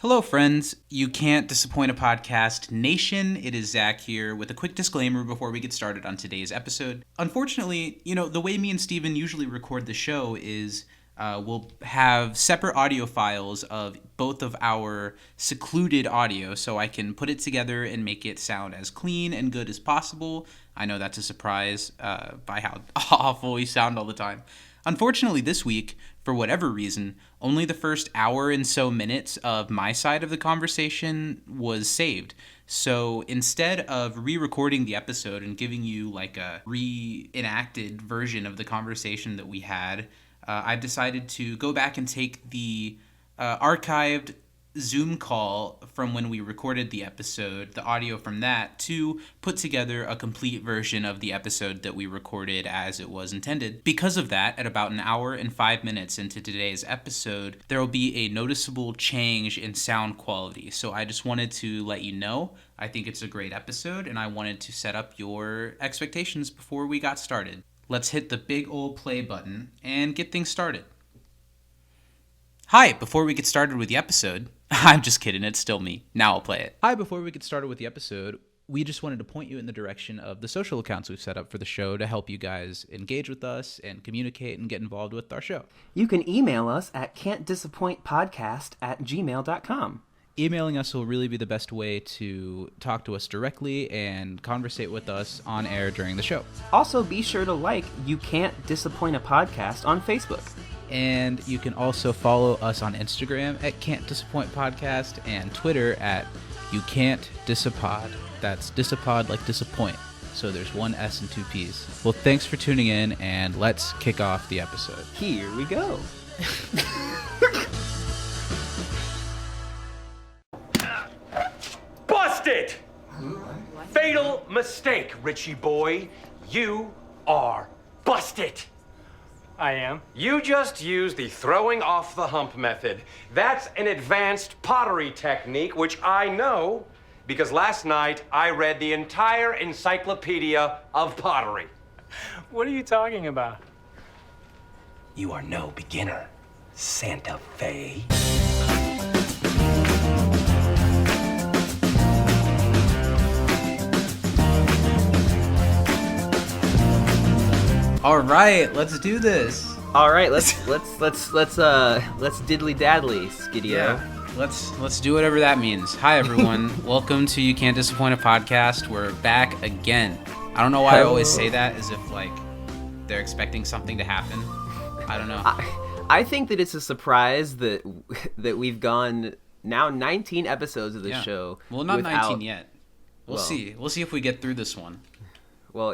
Hello, friends. You can't disappoint a podcast nation. It is Zach here with a quick disclaimer before we get started on today's episode. Unfortunately, the way me and Steven usually record the show is we'll have separate audio files of both of our secluded audio so I can put it together and make it sound as clean and good as possible. I know that's a surprise by how awful we sound all the time. Unfortunately, this week, for whatever reason, only the first hour and so minutes of my side of the conversation was saved. So instead of re-recording the episode and giving you like a reenacted version of the conversation that we had, I've decided to go back and take the archived Zoom call from when we recorded the episode, the audio from that, to put together a complete version of the episode that we recorded as it was intended. Because of that, at about an hour and 5 minutes into today's episode, there will be a noticeable change in sound quality. So I just wanted to let you know. I think it's a great episode, and I wanted to set up your expectations before we got started. Let's hit the big old play button and get things started. Hi, before we get started with the episode, I'm just kidding, it's still me. Now I'll play it. Hi, before we get started with the episode, we just wanted to point you in the direction of the social accounts we've set up for the show to help you guys engage with us and communicate and get involved with our show. You can email us at can'tdisappointpodcast@gmail.com. Emailing us will really be the best way to talk to us directly and conversate with us on air during the show. Also, be sure to like You Can't Disappoint a Podcast on Facebook. And you can also follow us on Instagram at Can't Disappoint Podcast and Twitter at You Can't Disapod. That's disapod like disappoint. So there's one S and two P's. Well, thanks for tuning in, and let's kick off the episode. Here we go. Busted! Fatal mistake, Richie boy. You are busted. I am. You just used the throwing off the hump method. That's an advanced pottery technique, which I know because last night I read the entire Encyclopedia of Pottery. What are you talking about? You are no beginner, Santa Fe. All right, let's do this. All right, let's diddly daddly, Skidio. Let's do whatever that means. Hi everyone, welcome to You Can't Disappoint a Podcast. We're back again. I don't know why I always say that as if like they're expecting something to happen. I don't know. I think that it's a surprise that we've gone now 19 episodes of this show. Well, not 19 yet. We'll see. We'll see if we get through this one. Well,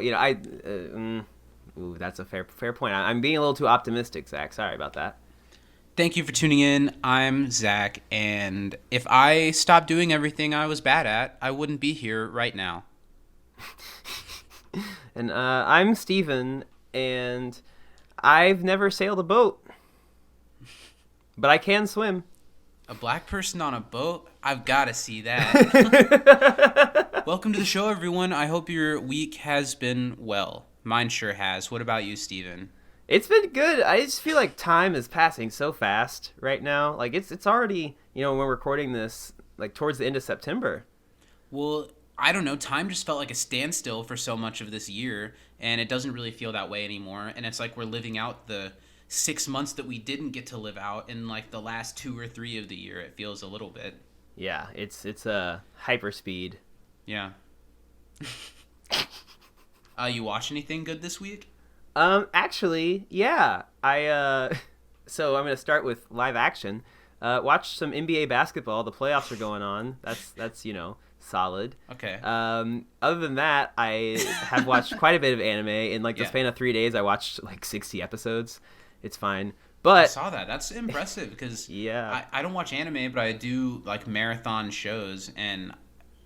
Ooh, that's a fair point. I'm being a little too optimistic, Zach. Sorry about that. Thank you for tuning in. I'm Zach, and if I stopped doing everything I was bad at, I wouldn't be here right now. And I'm Steven, and I've never sailed a boat, but I can swim. A black person on a boat? I've got to see that. Welcome to the show, everyone. I hope your week has been well. Mine sure has. What about you, Steven? It's been good. I just feel like time is passing so fast right now. Like it's already, when we're recording this, like towards the end of September. Well, I don't know. Time just felt like a standstill for so much of this year, and it doesn't really feel that way anymore. And it's like we're living out the 6 months that we didn't get to live out in like the last 2 or 3 of the year. It feels a little bit. Yeah, it's a hyperspeed. Yeah. You watch anything good this week? Actually, yeah. So I'm gonna start with live action. Watch some NBA basketball. The playoffs are going on. That's solid. Okay. Other than that, I have watched quite a bit of anime. In like the span of 3 days, I watched like 60 episodes. It's fine. But I saw that. That's impressive because I don't watch anime, but I do like marathon shows, and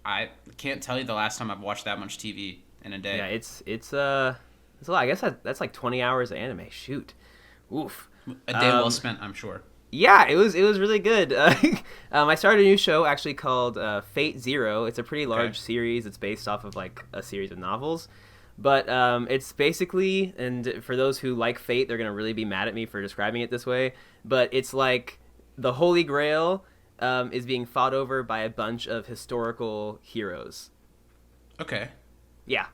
I can't tell you the last time I've watched that much TV in a day. Yeah, it's a lot. I guess that's like 20 hours of anime. Shoot. Oof. A day well spent, I'm sure. Yeah, it was really good. I started a new show actually called Fate Zero. It's a pretty large series. It's based off of like a series of novels. But it's basically, and for those who like Fate, they're going to really be mad at me for describing it this way, but it's like the Holy Grail is being fought over by a bunch of historical heroes. Okay. Yeah.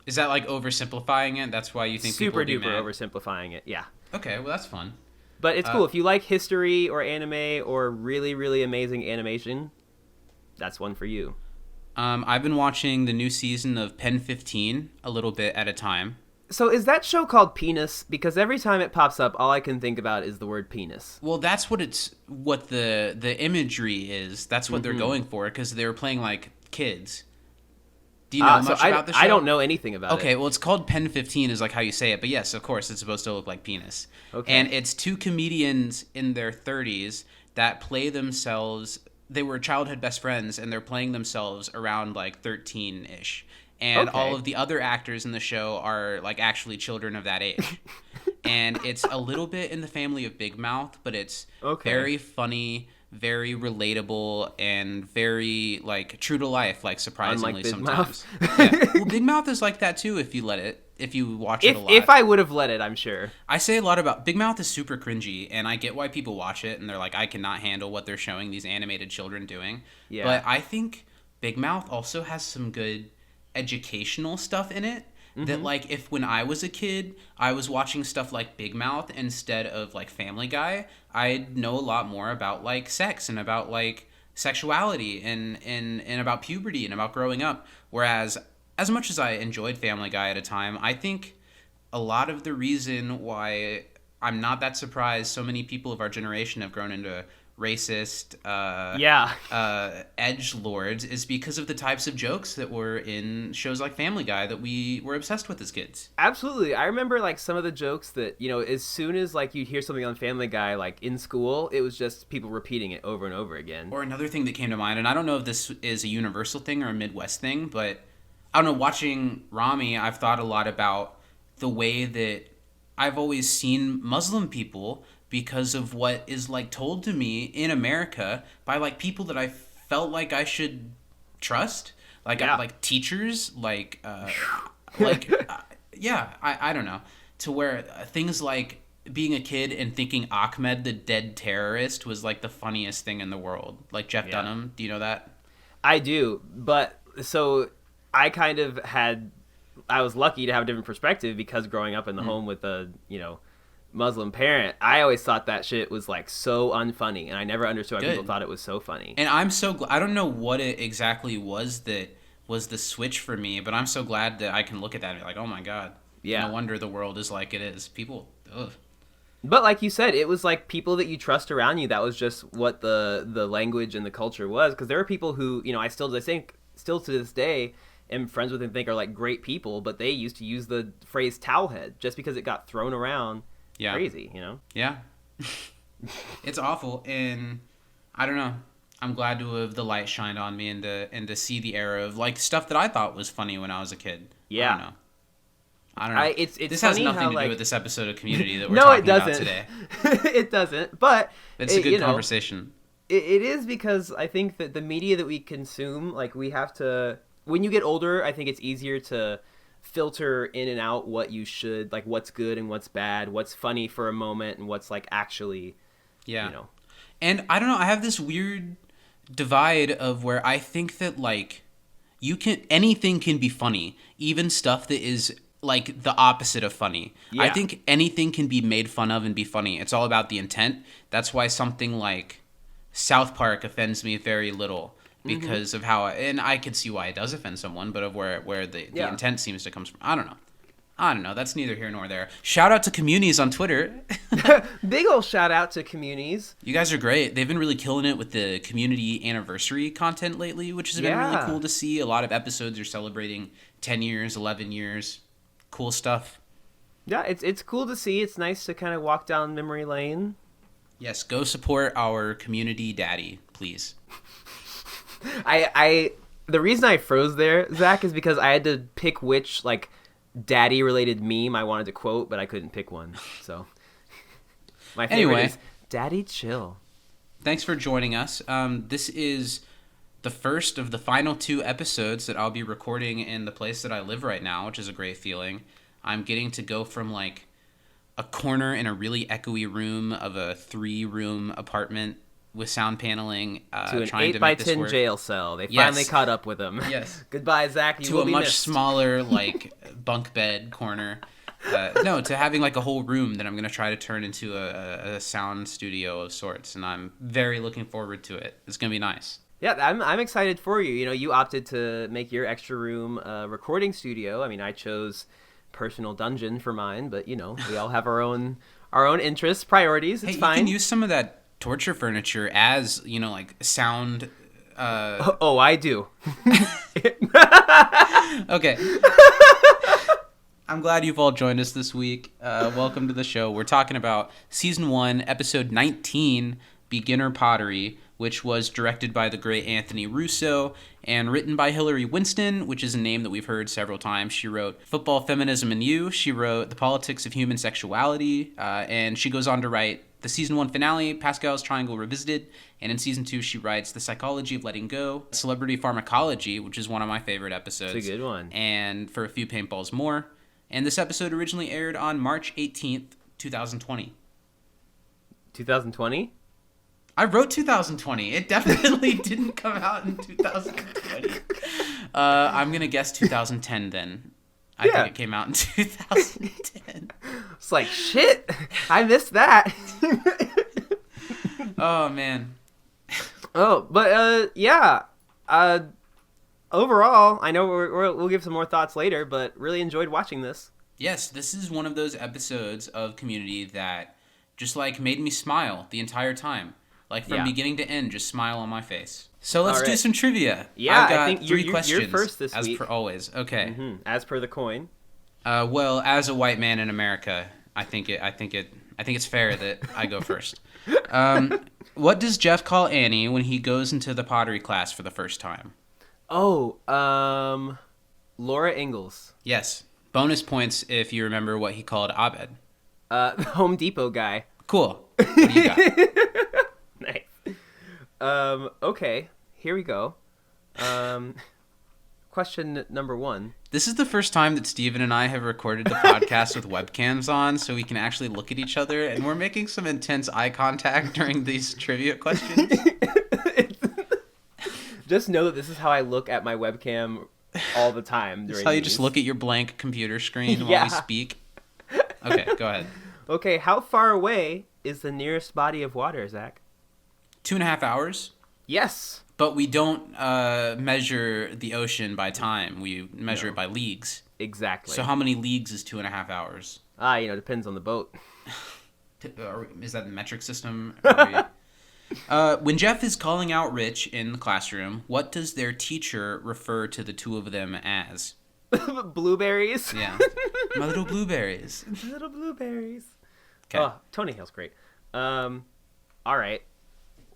Is that like oversimplifying it? That's why you think people Super would be duper mad? oversimplifying it. Yeah. Okay, well that's fun. But it's cool. If you like history or anime or really, really amazing animation, that's one for you. I've been watching the new season of Pen 15 a little bit at a time. So is that show called Penis? Because every time it pops up, all I can think about is the word penis. Well, that's what the imagery is. That's what they're going for, because they were playing like kids. Do you know much about the show? I don't know anything about it. Okay, well, it's called Pen 15 is like how you say it, but yes, of course, it's supposed to look like penis. Okay. And it's two comedians in their 30s that play themselves. They were childhood best friends, and they're playing themselves around like 13-ish. And Okay. all of the other actors in the show are like actually children of that age. And it's a little bit in the family of Big Mouth, but it's very funny, very relatable, and very like true to life, like surprisingly Big sometimes. Yeah. Well, Big Mouth is like that too if you watch it a lot. If I would have let it, I'm sure. I say a lot about Big Mouth is super cringy, and I get why people watch it and they're like, I cannot handle what they're showing these animated children doing. Yeah. But I think Big Mouth also has some good educational stuff in it. That like if when I was a kid I was watching stuff like Big Mouth instead of like Family Guy, I'd know a lot more about like sex and about like sexuality and about puberty and about growing up. Whereas as much as I enjoyed Family Guy at a time, I think a lot of the reason why I'm not that surprised so many people of our generation have grown into racist edgelords is because of the types of jokes that were in shows like Family Guy that we were obsessed with as kids. Absolutely. I remember like some of the jokes that, you know, as soon as like you'd hear something on Family Guy, like in school, it was just people repeating it over and over again. Or another thing that came to mind, and I don't know if this is a universal thing or a Midwest thing, but I don't know, watching Rami, I've thought a lot about the way that I've always seen Muslim people because of what is like told to me in America by like people that I felt like I should trust, like like teachers, I don't know, to where things like being a kid and thinking Ahmed the dead terrorist was like the funniest thing in the world, like Jeff Dunham. Do you know that? I do, but so I kind of I was lucky to have a different perspective because growing up in the home with a, you know, Muslim parent, I always thought that shit was like so unfunny, and I never understood why people thought it was so funny. And I'm so glad. I don't know what it exactly was that was the switch for me, but I'm so glad that I can look at that and be like, oh my god, no wonder the world is like it is. People, ugh. But like you said, it was like people that you trust around you. That was just what the language and the culture was. Because there are people who, you know, I still to this day am friends with and think are like great people, but they used to use the phrase towelhead just because it got thrown around. Crazy, you know? Yeah. It's awful, and I don't know. I'm glad to have the light shined on me and to see the era of like stuff that I thought was funny when I was a kid. Yeah. I don't know. It's this has funny nothing how, to like... do with this episode of Community that we're talking about today. It doesn't, but it's a good conversation. It is because I think that the media that we consume, like we have to, when you get older, I think it's easier to filter in and out what you should, like what's good and what's bad, what's funny for a moment and what's like actually, you know. And I don't know, I have this weird divide of where I think that like anything can be funny, even stuff that is like the opposite of funny. I think anything can be made fun of and be funny. It's all about the intent. That's why something like South Park offends me very little. Because of how, and I could see why it does offend someone, but of where the intent seems to come from. I don't know. That's neither here nor there. Shout out to Communities on Twitter. Big ol' shout out to Communities. You guys are great. They've been really killing it with the community anniversary content lately, which has been really cool to see. A lot of episodes are celebrating 10 years, 11 years. Cool stuff. Yeah, it's cool to see. It's nice to kind of walk down memory lane. Yes, go support our community daddy, please. The reason I froze there, Zach, is because I had to pick which like daddy related meme I wanted to quote, but I couldn't pick one. So my favorite is Daddy Chill. Thanks for joining us. This is the first of the final 2 episodes that I'll be recording in the place that I live right now, which is a great feeling. I'm getting to go from like a corner in a really echoey room of a 3-room apartment with sound paneling, to an trying 8 to by make this 10 work. jail cell. They Yes. finally caught up with him. Yes. Goodbye, Zach. You To will a be much missed. smaller, like, bunk bed corner. No, to having like a whole room that I'm going to try to turn into a sound studio of sorts. And I'm very looking forward to it. It's going to be nice. Yeah, I'm excited for you. You know, you opted to make your extra room a recording studio. I mean, I chose personal dungeon for mine, but you know, we all have our own interests, priorities. It's fine. You can use some of that torture furniture as, you know, like sound. Oh, I do. Okay. I'm glad you've all joined us this week. Welcome to the show. We're talking about Season 1, Episode 19, Beginner Pottery, which was directed by the great Anthony Russo and written by Hillary Winston, which is a name that we've heard several times. She wrote Football, Feminism, and You. She wrote The Politics of Human Sexuality. And she goes on to write the Season 1 finale, Pascal's Triangle Revisited. And in Season 2, she writes The Psychology of Letting Go, Celebrity Pharmacology, which is one of my favorite episodes. It's a good one. And For a Few Paintballs More. And this episode originally aired on March 18th, 2020. 2020? I wrote 2020. It definitely didn't come out in 2020. I'm going to guess 2010 then. I think it came out in 2010. It's like, shit, I missed that. Oh, man. Oh, but yeah. Overall, I know we'll give some more thoughts later, but really enjoyed watching this. Yes, this is one of those episodes of Community that just like made me smile the entire time. Like from beginning to end, just smile on my face. So let's do some trivia. Yeah, I've got I think three questions. you're first this as week. per always. Okay. Mm-hmm. As per the coin. Well, as a white man in America, I think it's fair that I go first. What does Jeff call Annie when he goes into the pottery class for the first time? Oh, Laura Ingalls. Yes. Bonus points if you remember what he called Abed. The Home Depot guy. Cool. What do you got? Nice. Okay, here we go. Question number 1. This is the first time that Steven and I have recorded the podcast with webcams on, so we can actually look at each other, and we're making some intense eye contact during these trivia questions. Just know that this is how I look at my webcam all the time. This is how you just look at your blank computer screen while we speak? Okay, go ahead. Okay, how far away is the nearest body of water, Zach? 2.5 hours. Yes. But we don't measure the ocean by time. We measure it by leagues. Exactly. So how many leagues is 2.5 hours? Depends on the boat. Is that the metric system? When Jeff is calling out Rich in the classroom, what does their teacher refer to the two of them as? Blueberries. Yeah. My little blueberries. Little blueberries. Okay. Oh, Tony Hill's great. All right.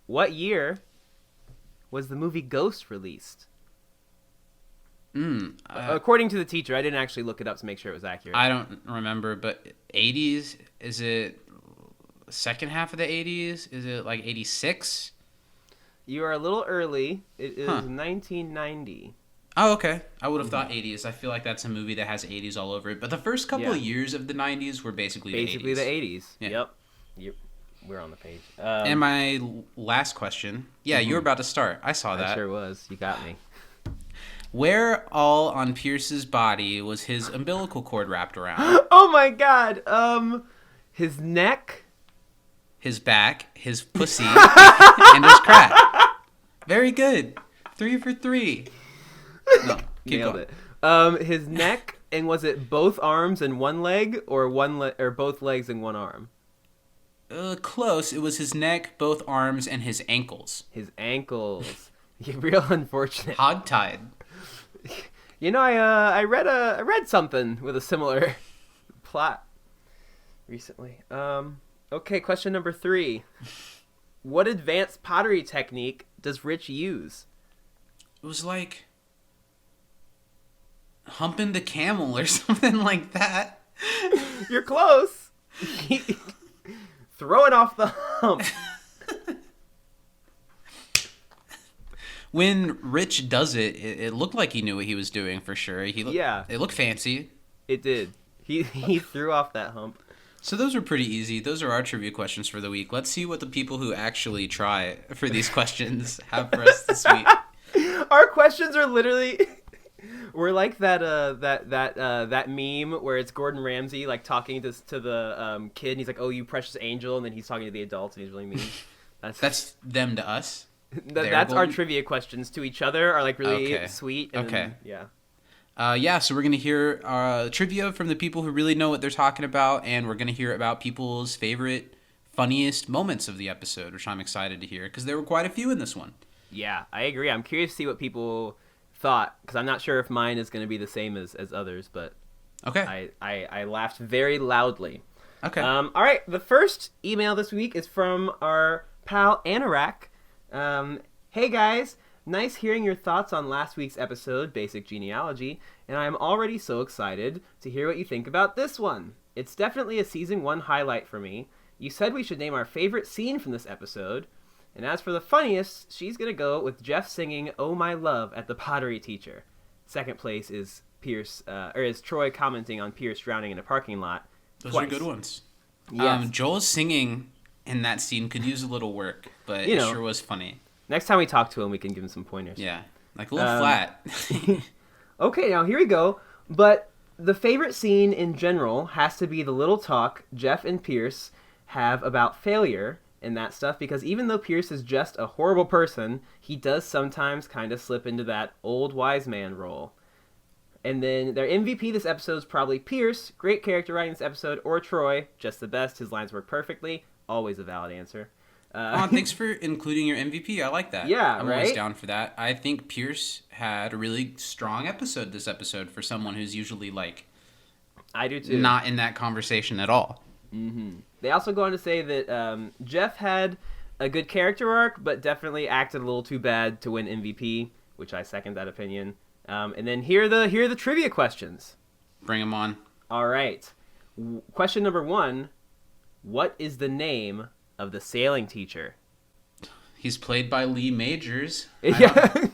What year was the movie Ghost released? According to the teacher, I didn't actually look it up to make sure it was accurate. I don't remember, but 80s? Is it second half of the 80s? Is it like 86? You are a little early. It is 1990. Oh, okay. I would have thought 80s. I feel like that's a movie that has 80s all over it. But the first couple of years of the 90s were basically the 80s. Basically the 80s. Yeah. Yep. We're on the page. And my last question. Yeah, you were about to start. I saw that. I sure was. You got me. Where all on Pierce's body was his umbilical cord wrapped around? Oh my god. His neck, his back, his pussy, and his crack. Very good. 3 for 3. No, keep nailed going. it. His neck, and was it both arms and one leg, or or both legs and one arm? Close. It was his neck, both arms, and his ankles. His ankles. Real unfortunate. Hogtied. You know, I read something with a similar plot recently. Okay, question number 3. What advanced pottery technique does Rich use? It was like humping the camel or something like that. You're close. Throwing off the hump. When Rich does it, it looked like he knew what he was doing for sure. It looked fancy. It did. He threw off that hump. So those were pretty easy. Those are our trivia questions for the week. Let's see what the people who actually try for these questions have for us this week. Our questions are literally we're like that meme where it's Gordon Ramsay like talking to the kid and he's like, "Oh, you precious angel," and then he's talking to the adults and he's really mean. That's them to us. That's our trivia questions to each other are like really sweet. And Okay. Then, yeah. Yeah, so we're going to hear trivia from the people who really know what they're talking about, and we're going to hear about people's favorite, funniest moments of the episode, which I'm excited to hear, because there were quite a few in this one. Yeah, I agree. I'm curious to see what people thought, because I'm not sure if mine is going to be the same as others, but Okay. I laughed very loudly. Okay. All right, the first email this week is from our pal Anorak. Hey guys, nice hearing your thoughts on last week's episode, Basic Genealogy, and I am already so excited to hear what you think about this one. It's definitely a season 1 highlight for me. You said we should name our favorite scene from this episode, and as for the funniest, she's gonna go with Jeff singing "Oh My Love" at the pottery teacher. Second place is is Troy commenting on Pierce drowning in a parking lot. Those twice. are good ones. Yes. Joel's singing in that scene could use a little work, but it sure was funny. Next time we talk to him, we can give him some pointers. Yeah, like a little flat. Okay, now here we go. But the favorite scene in general has to be the little talk Jeff and Pierce have about failure and that stuff, because even though Pierce is just a horrible person, he does sometimes kind of slip into that old wise man role. And then their MVP this episode is probably Pierce, great character writing this episode, or Troy, just the best, his lines work perfectly, always a valid answer. Thanks for including your MVP. I like that. Yeah, I'm right? always down for that. I think Pierce had a really strong episode this episode for someone who's usually like I do too. not in that conversation at all. Mm-hmm. They also go on to say that Jeff had a good character arc, but definitely acted a little too bad to win MVP, which I second that opinion. And then here are the trivia questions. Bring them on. All right. Question number 1: what is the name of the sailing teacher? He's played by Lee Majors. Yeah.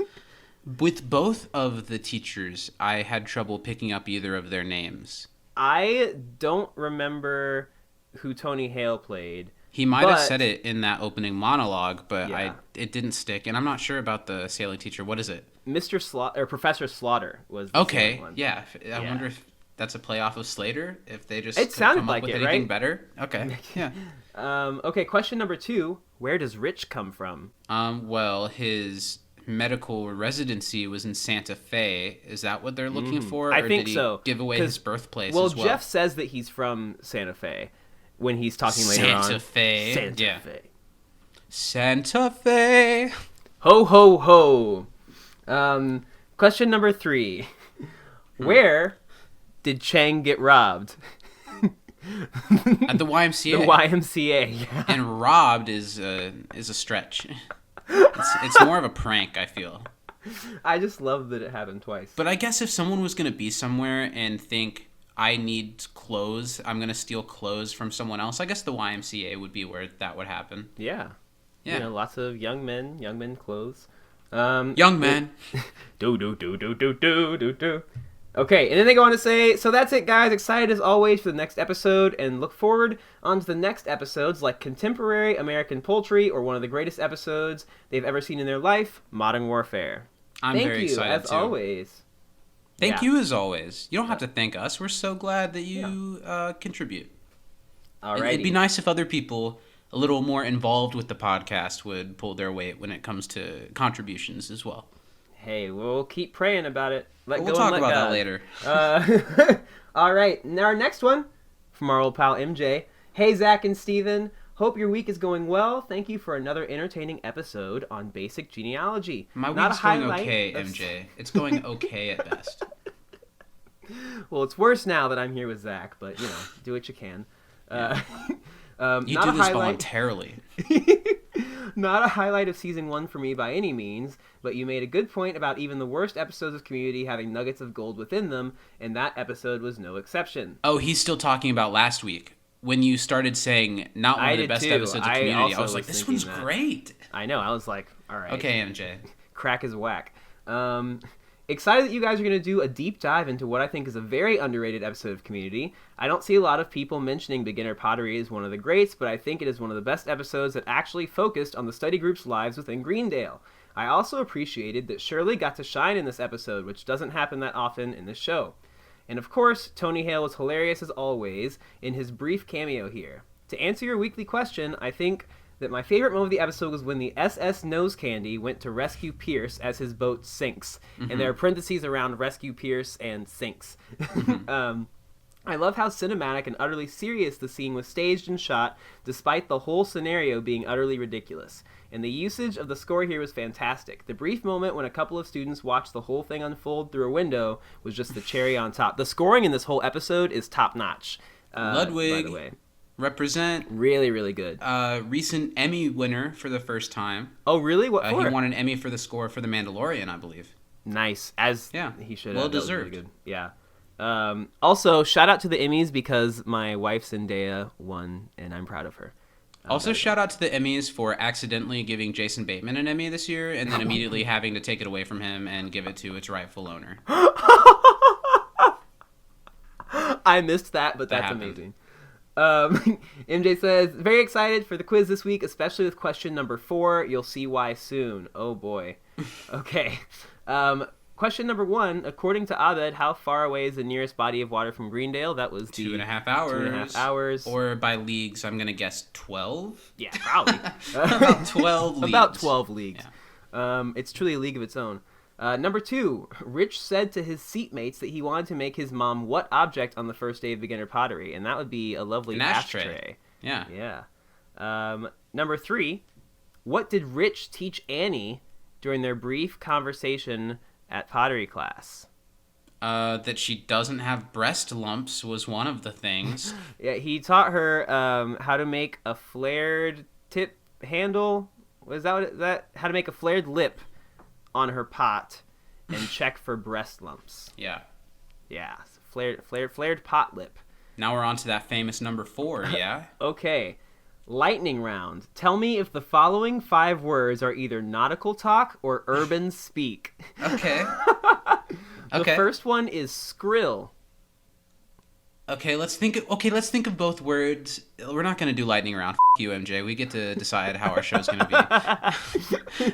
With both of the teachers, I had trouble picking up either of their names. I don't remember who Tony Hale played. He might have said it in that opening monologue, but Yeah. it didn't stick. And I'm not sure about the sailing teacher. What is it? Professor Slaughter was the sailing one. Yeah. I wonder if that's a play off of Slater. If they just It sounded come like up with it, anything right? better. Okay. Yeah. Okay, question number 2: where does Rich come from? Well, his medical residency was in Santa Fe. Is that what they're looking for? I or think did he so. give away his birthplace Well, as well? Jeff says that he's from Santa Fe when he's talking later on. Santa Fe. Santa Yeah. Fe. Santa Fe. Ho, ho, ho. Question number 3. Where did Chang get robbed? At the YMCA. The YMCA, yeah. And robbed is a stretch. It's more of a prank, I feel. I just love that it happened twice. But I guess if someone was going to be somewhere and think, I need clothes, I'm going to steal clothes from someone else, I guess the YMCA would be where that would happen. Yeah. Yeah. You know, lots of young men clothes. Young men. Do. Okay, and then they go on to say, so that's it, guys. Excited as always for the next episode, and look forward on to the next episodes like Contemporary American Poultry or one of the greatest episodes they've ever seen in their life, Modern Warfare. I'm very excited, as too. always. Thank you, as always. You don't have to thank us. We're so glad that you contribute. Alrighty. It'd be nice if other people a little more involved with the podcast would pull their weight when it comes to contributions as well. Hey, we'll keep praying about it. We'll talk about that later. All right, now our next one from our old pal MJ. Hey, Zach and Steven. Hope your week is going well. Thank you for another entertaining episode on Basic Genealogy. My Not week's a going highlight okay, of- MJ. It's going okay at best. Well, it's worse now that I'm here with Zach, but, you know, do what you can. You not do a this highlight. voluntarily. Not a highlight of season 1 for me by any means, but you made a good point about even the worst episodes of Community having nuggets of gold within them, and that episode was no exception. Oh, he's still talking about last week. When you started saying not one I of the did best too. episodes of I Community, also I was like, was this thinking one's that. great. I know, I was like, all right. Okay, MJ. Crack is whack. Excited that you guys are going to do a deep dive into what I think is a very underrated episode of Community. I don't see a lot of people mentioning beginner pottery as one of the greats, but I think it is one of the best episodes that actually focused on the study group's lives within Greendale. I also appreciated that Shirley got to shine in this episode, which doesn't happen that often in this show. And of course, Tony Hale was hilarious as always in his brief cameo here. To answer your weekly question, I think that my favorite moment of the episode was when the SS Nose Candy went to rescue Pierce as his boat sinks. Mm-hmm. And there are parentheses around rescue Pierce and sinks. Mm-hmm. I love how cinematic and utterly serious the scene was staged and shot, despite the whole scenario being utterly ridiculous. And the usage of the score here was fantastic. The brief moment when a couple of students watched the whole thing unfold through a window was just the cherry on top. The scoring in this whole episode is top-notch. Ludwig. By the way. Represent. Really, really good. Recent Emmy winner for the first time. Oh, really? What for? He won an Emmy for the score for The Mandalorian, I believe. Nice. He should have. Well deserved. Really good. Yeah. Also, shout out to the Emmys because my wife Zendaya won, and I'm proud of her. Also, shout out to the Emmys for accidentally giving Jason Bateman an Emmy this year, and then immediately having to take it away from him and give it to its rightful owner. I missed that, but that's amazing. MJ says, very excited for the quiz this week, especially with question number 4. You'll see why soon. Oh boy. Okay. Question number 1, according to Abed, how far away is the nearest body of water from Greendale? That was 2.5 hours. 2.5 hours. Or by leagues, I'm going to guess 12? Yeah, probably. About 12 leagues. About 12 leagues. Yeah. It's truly a league of its own. Number 2, Rich said to his seatmates that he wanted to make his mom what object on the first day of beginner pottery? And that would be a lovely ashtray. Yeah. Yeah. Number 3, what did Rich teach Annie during their brief conversation at pottery class? That she doesn't have breast lumps was one of the things. Yeah, he taught her how to make a flared tip handle. Was that how to make a flared lip on her pot and check for breast lumps. Yeah. Yeah, flared pot lip. Now we're on to that famous number 4, yeah? Okay. Lightning round. Tell me if the following 5 words are either nautical talk or urban speak. Okay. The first one is skrill. Okay, let's think of both words. We're not going to do lightning round. You, MJ. We get to decide how our show's going to be.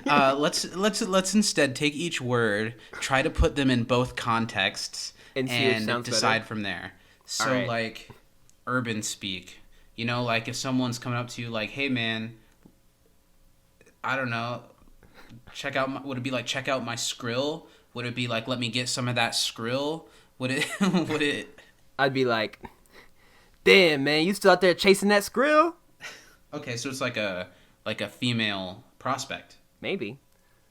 Let's instead take each word, try to put them in both contexts, and decide from there. So, right. like, urban speak. You know, like if someone's coming up to you like, hey, man, I don't know, would it be like, check out my skrill? Would it be like, let me get some of that skrill? Would it... I'd be like, damn, man, you still out there chasing that skrill? Okay, so it's like a female prospect. Maybe.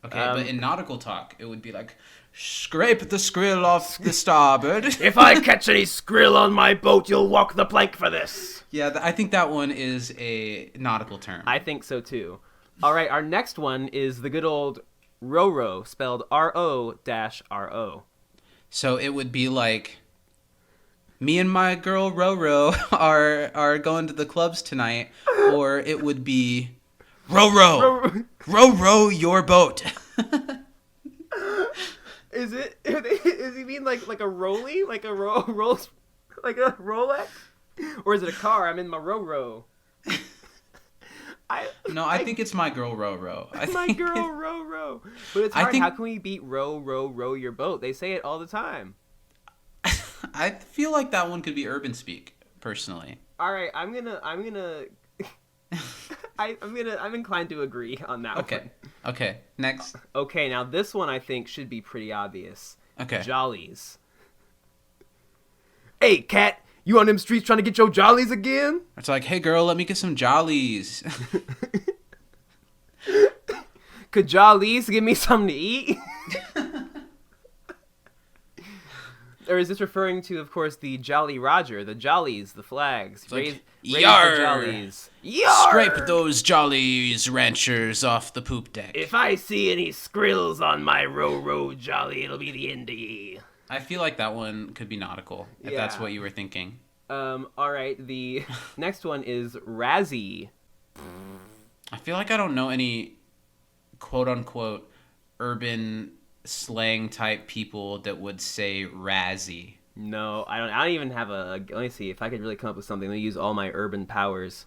Okay, but in nautical talk, it would be like, scrape the skrill off the starboard. If I catch any skrill on my boat, you'll walk the plank for this. Yeah, I think that one is a nautical term. I think so, too. All right, our next one is the good old ro-ro, spelled R-O-R-O. So it would be like, me and my girl Ro-Ro are going to the clubs tonight, or it would be, Ro-Ro, Ro-Ro your boat. Is he mean like a rolly? Like a like a Rolex? Or is it a car? I'm in my Ro-Ro. I think it's my girl Ro-Ro. My girl Ro-Ro. But it's hard. How can we beat row your boat? They say it all the time. I feel like that one could be urban speak, personally. All right, I'm inclined to agree on that one. Okay, next. Okay, now this one I think should be pretty obvious. Okay. Jollies. Hey, cat, you on them streets trying to get your jollies again? It's like, hey girl, let me get some jollies. Could jollies give me something to eat? Or is this referring to, of course, the Jolly Roger, the jollies, the flags? Raise the jollies. Yar! Scrape those jollies ranchers off the poop deck. If I see any skrills on my row jolly, it'll be the end of ye. I feel like that one could be nautical, if that's what you were thinking. All right, the next one is Razzie. I feel like I don't know any quote-unquote urban slang type people that would say razzie. No, I don't even have let me see if I could really come up with something. Let me use all my urban powers.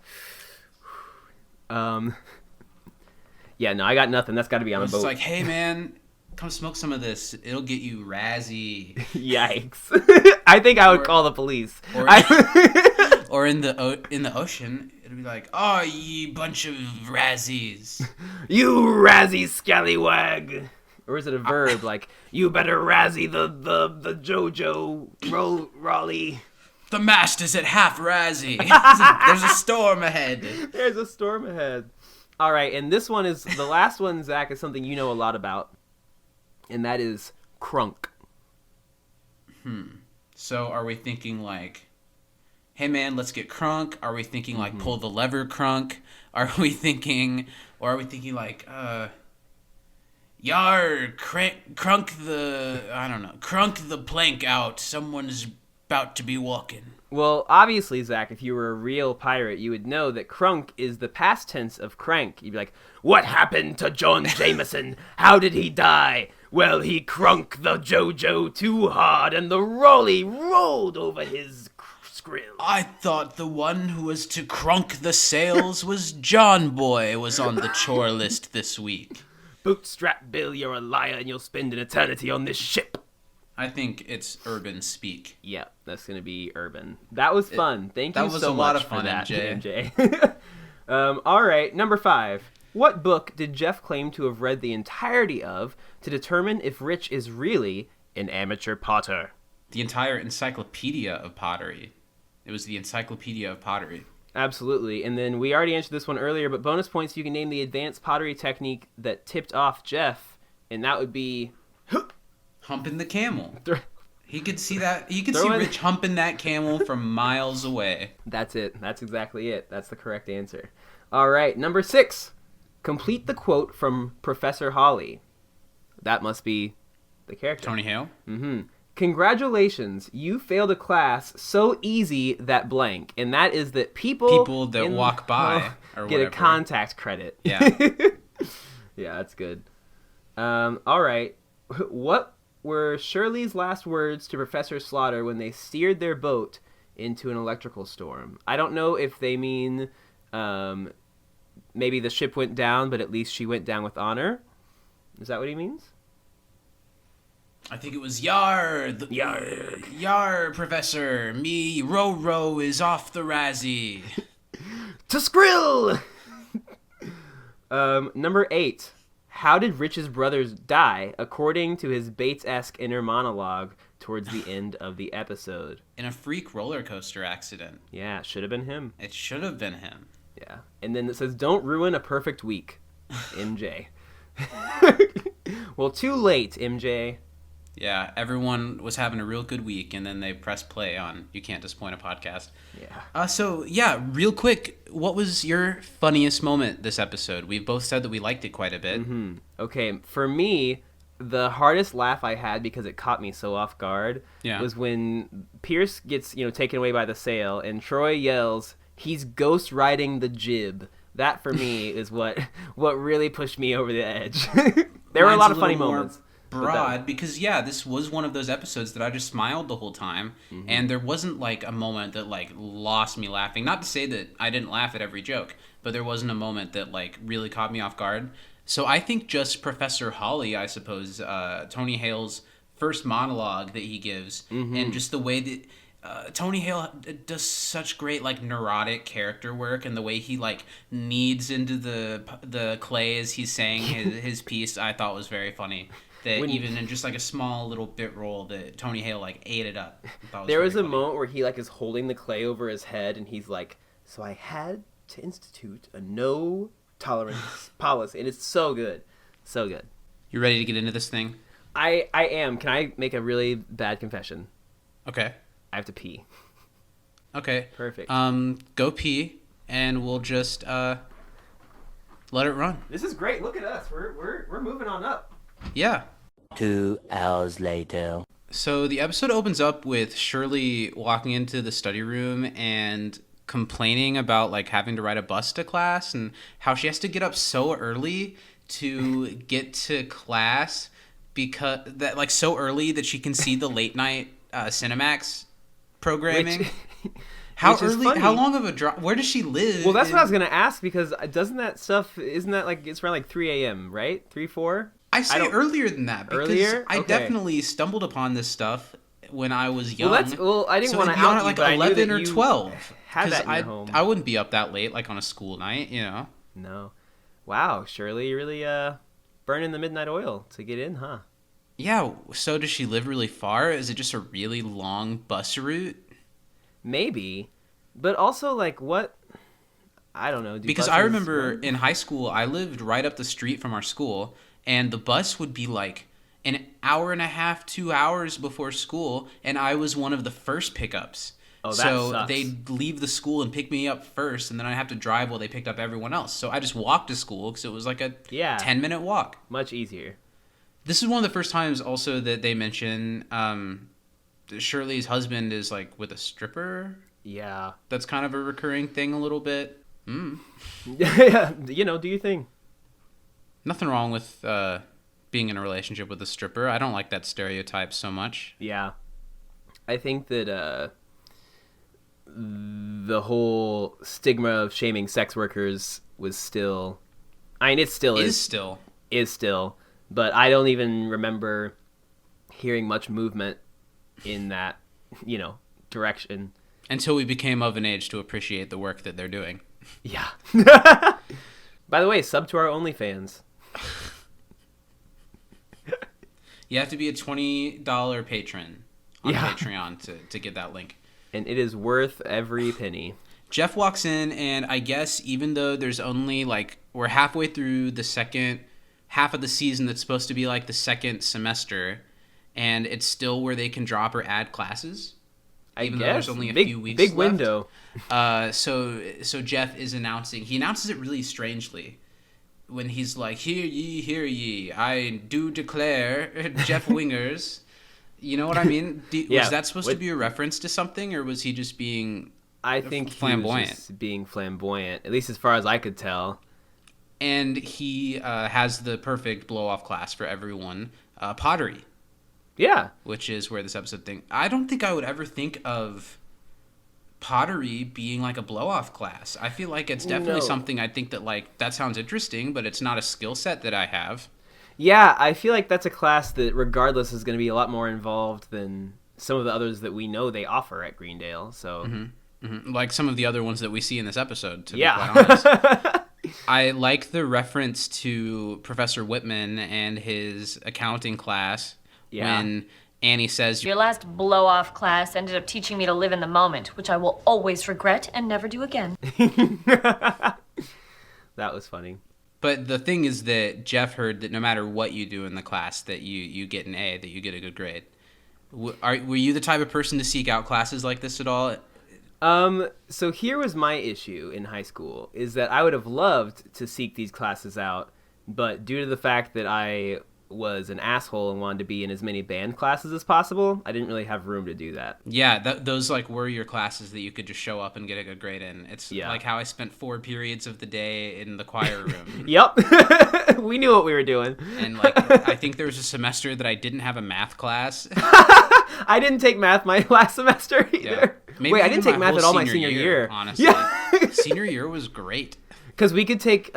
Yeah, no, I got nothing. That's got to be on a boat. It's like, hey man, come smoke some of this. It'll get you razzie. Yikes! I think I would call the police. Or in the ocean, it'd be like, oh, ye bunch of razzies. You razzie scallywag. Or is it a verb like, you better razzie the JoJo Raleigh? The mast is at half razzie. There's a storm ahead. There's a storm ahead. All right, and this one is, the last one, Zach, is something you know a lot about, and that is crunk. So are we thinking like, hey man, let's get crunk? Are we thinking like pull the lever crunk? Are we thinking like, yar, crunk the plank out. Someone's about to be walking. Well, obviously, Zach, if you were a real pirate, you would know that crunk is the past tense of crank. You'd be like, what happened to John Jameson? How did he die? Well, he crunk the JoJo too hard, and the Raleigh rolled over his skrill. I thought the one who was to crunk the sails was John Boy was on the chore list this week. Bootstrap Bill, you're a liar, and you'll spend an eternity on this ship. I think it's urban speak. Yeah, that's going to be urban. That was fun. Thank you so much. That was a lot of fun, for that, MJ. All right, number 5. What book did Jeff claim to have read the entirety of to determine if Rich is really an amateur potter? The entire Encyclopedia of Pottery. It was the Encyclopedia of Pottery. Absolutely. And then we already answered this one earlier, but bonus points, you can name the advanced pottery technique that tipped off Jeff, and that would be humping the camel. He could see that. He could see Rich humping that camel from miles away. That's it. That's exactly it. That's the correct answer. All right, number 6. Complete the quote from Professor Holly. That must be the character. Tony Hale? Mm-hmm. Congratulations, you failed a class so easy that blank. And that is that people that walk by or get whatever. A contact credit. Yeah. Yeah, that's good. All right. What were Shirley's last words to Professor Slaughter when they steered their boat into an electrical storm? I don't know if they mean maybe the ship went down, but at least she went down with honor. Is that what he means? I think it was Yar, Professor. Me, Row is off the razzie. To Skrill! Number 8. How did Rich's brothers die, according to his Bates-esque inner monologue towards the end of the episode? In a freak roller coaster accident. Yeah, it should have been him. It should have been him. Yeah. And then it says, don't ruin a perfect week, MJ. Well, too late, MJ. Yeah, everyone was having a real good week, and then they pressed play on You Can't Disappoint a Podcast. Yeah. So, real quick, what was your funniest moment this episode? We've both said that we liked it quite a bit. Mm-hmm. Okay, for me, the hardest laugh I had, because it caught me so off guard, was when Pierce gets taken away by the sail, and Troy yells, he's ghost riding the jib. That, for me, is what really pushed me over the edge. There were a lot of funny moments. Broad, because this was one of those episodes that I just smiled the whole time, and there wasn't like a moment that like lost me laughing. Not to say that I didn't laugh at every joke, but there wasn't a moment that like really caught me off guard. So I think just Professor Holly, I suppose, Tony Hale's first monologue that he gives, and just the way that Tony Hale does such great like neurotic character work, and the way he like kneads into the clay as he's saying his piece, I thought was very funny. That even in just like a small little bit role, that Tony Hale like ate it up. There was a moment where he like is holding the clay over his head, and he's like, "So I had to institute a no tolerance policy," and it's so good, so good. You ready to get into this thing? I am. Can I make a really bad confession? Okay. I have to pee. Okay. Perfect. Go pee, and we'll just let it run. This is great. Look at us. We're moving on up. Yeah. 2 hours later. So the episode opens up with Shirley walking into the study room and complaining about like having to ride a bus to class and how she has to get up so early to get to class because that like so early that she can see the late night Cinemax programming. How early? Funny. How long of a drive? Where does she live? Well, that's what I was gonna ask, because isn't that like it's around like 3 a.m. right? 3, 4? I say earlier than that because Earlier? I Okay. definitely stumbled upon this stuff when I was young. Well, I didn't so want it'd to be on out at you, like but I knew 11 that or you 12. had that in your 'Cause home. I wouldn't be up that late like on a school night, you know. No. Wow, Shirley, you really burning the midnight oil to get in, huh? Yeah. So does she live really far? Is it just a really long bus route? Maybe, but also like what? I don't know. Because I remember in high school, I lived right up the street from our school, and the bus would be like an hour and a half, 2 hours before school, and I was one of the first pickups. Oh, that so sucks. they'd leave the school and pick me up first, and then I'd have to drive while they picked up everyone else. So I just walked to school because it was like a 10-minute walk. Much easier. This is one of the first times also that they mention Shirley's husband is like with a stripper. Yeah. That's kind of a recurring thing a little bit. Yeah, do your thing. Nothing wrong with being in a relationship with a stripper. I don't like that stereotype so much. Yeah. I think that the whole stigma of shaming sex workers was still... I mean, it still is. Is still. But I don't even remember hearing much movement in that, direction. Until we became of an age to appreciate the work that they're doing. Yeah. By the way, sub to our OnlyFans. You have to be a $20 patron on Patreon to get that link. And it is worth every penny. Jeff walks in, and I guess even though there's only we're halfway through the second half of the season that's supposed to be like the second semester, and it's still where they can drop or add classes. Even though there's only a few weeks big left. window. So Jeff is announcing. He announces it really strangely when he's like, "Hear ye, I do declare, Jeff Wingers." You know what I mean? Was that supposed to be a reference to something, or was he just being? I think flamboyant. He was just being flamboyant, at least as far as I could tell. And he has the perfect blow-off class for everyone, pottery. Yeah. Which is where this episode thing... I don't think I would ever think of pottery being like a blow-off class. I feel like it's definitely something I think that that sounds interesting, but it's not a skill set that I have. Yeah, I feel like that's a class that regardless is going to be a lot more involved than some of the others that we know they offer at Greendale. So, like some of the other ones that we see in this episode, to be quite honest. I like the reference to Professor Whitman and his accounting class when Annie says, "Your last blow-off class ended up teaching me to live in the moment, which I will always regret and never do again." That was funny. But the thing is that Jeff heard that no matter what you do in the class, that you get an A, that you get a good grade. Were you the type of person to seek out classes like this at all? So here was my issue in high school, is that I would have loved to seek these classes out, but due to the fact that I was an asshole and wanted to be in as many band classes as possible, I didn't really have room to do that. Yeah, those were your classes that you could just show up and get a good grade in. It's like how I spent 4 periods of the day in the choir room. Yep. We knew what we were doing. And I think there was a semester that I didn't have a math class. I didn't take math my last semester either. Yeah. Wait, I didn't take math at all my senior year. Honestly. Yeah. Senior year was great. Because we could take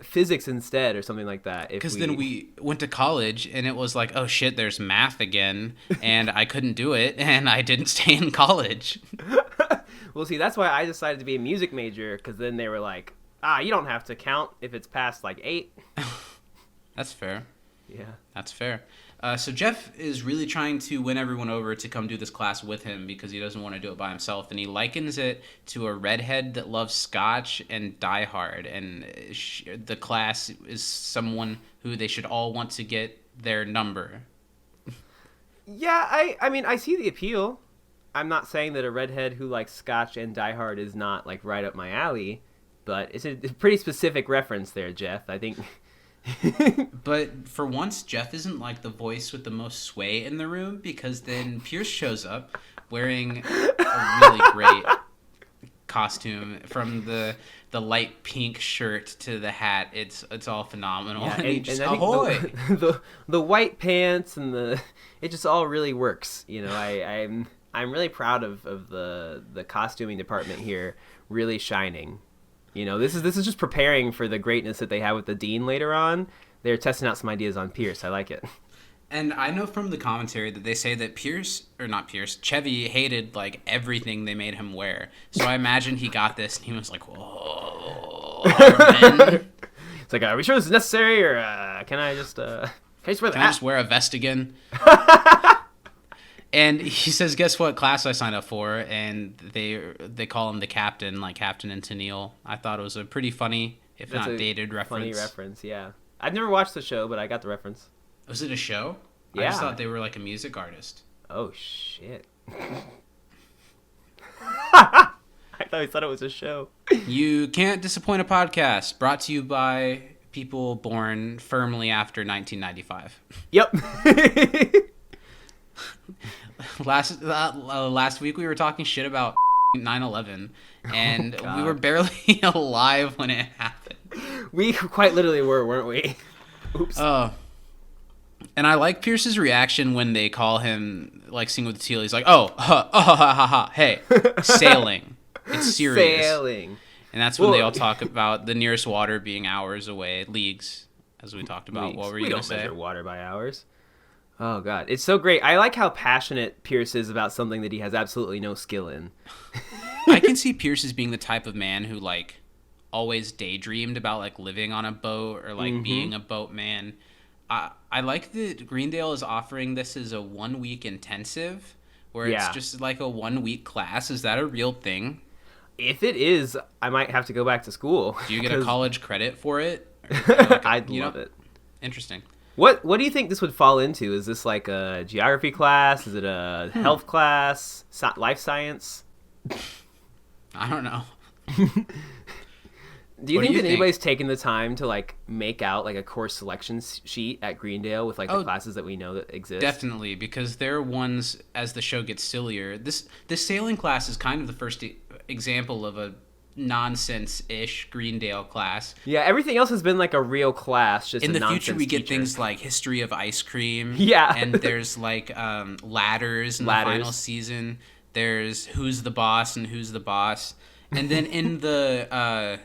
physics instead or something like that. Because then we went to college and it was like, oh shit, there's math again. And I couldn't do it and I didn't stay in college. Well, see, that's why I decided to be a music major. Because then they were like, you don't have to count if it's past 8. That's fair. Yeah. That's fair. So Jeff is really trying to win everyone over to come do this class with him because he doesn't want to do it by himself. And he likens it to a redhead that loves scotch and Die Hard. And the class is someone who they should all want to get their number. Yeah, I mean, I see the appeal. I'm not saying that a redhead who likes scotch and Die Hard is not, right up my alley. But it's a pretty specific reference there, Jeff. I think... But for once, Jeff isn't the voice with the most sway in the room, because then Pierce shows up wearing a really great costume, from the light pink shirt to the hat. It's all phenomenal. Yeah, and he just, I think ahoy! the white pants and it just all really works. You know, I'm really proud of the costuming department here really shining. You know, this is just preparing for the greatness that they have with the Dean later on. They're testing out some ideas on Pierce. I like it. And I know from the commentary that they say that Chevy hated like everything they made him wear. So I imagine he got this and he was like, "Whoa, Armin." It's like, are we sure this is necessary, or can I just wear the Can I just wear a vest again? And he says, "Guess what class I signed up for?" And they call him the captain, like Captain and Tennille. I thought it was a pretty funny, if That's not a dated reference. Funny reference, yeah. I've never watched the show, but I got the reference. Was it a show? Yeah. I just thought they were like a music artist. Oh shit! I thought it was a show. You Can't Disappoint a Podcast, brought to you by people born firmly after 1995. Yep. Last week we were talking shit about 9/11, and we were barely alive when it happened. We quite literally were, weren't we? Oops. And I like Pierce's reaction when they call him, like, Sing with the Teal. He's like, ha, hey, sailing. It's serious. Sailing. And that's when they all talk about the nearest water being hours away, leagues, as we talked about. Leagues. What were you going to We don't say? measure water by hours. Oh, God. It's so great. I like how passionate Pierce is about something that he has absolutely no skill in. I can see Pierce as being the type of man who, like, always daydreamed about, like, living on a boat or, like, being a boatman. I like that Greendale is offering this as a 1 week intensive where it's just like a 1 week class. Is that a real thing? If it is, I might have to go back to school. Do you get a college credit for it? I'd love it. Interesting. What do you think this would fall into? Is this like a geography class? Is it a health class? Life science? I don't know. Do you think that anybody's taken the time to like make out like a course selection sheet at Greendale with like the classes that we know that exist? Definitely, because they're ones, as the show gets sillier. This sailing class is kind of the first example of a nonsense-ish Greendale class. Yeah, everything else has been like a real class. Just in a the future, we get teacher. things like history of ice cream. Yeah, and there's like ladders in the final season. There's who's the boss and who's the boss, and then in the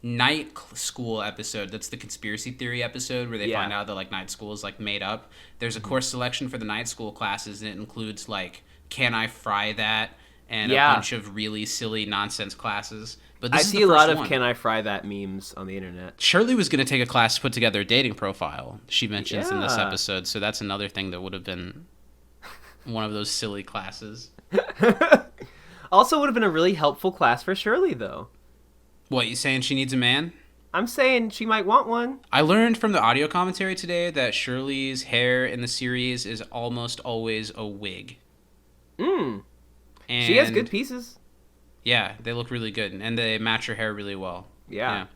night school episode, that's the conspiracy theory episode where they find out that like night school is like made up. There's a course selection for the night school classes, and it includes like can I fry that and a bunch of really silly nonsense classes. But this I is see the a lot first of one. can I fry that memes on the internet. Shirley was going to take a class to put together a dating profile, she mentions in this episode, so that's another thing that would have been one of those silly classes. Also would have been a really helpful class for Shirley though. What, you saying she needs a man? I'm saying she might want one. I learned from the audio commentary today that Shirley's hair in the series is almost always a wig. And she has good pieces. Yeah, they look really good, and they match her hair really well. Yeah.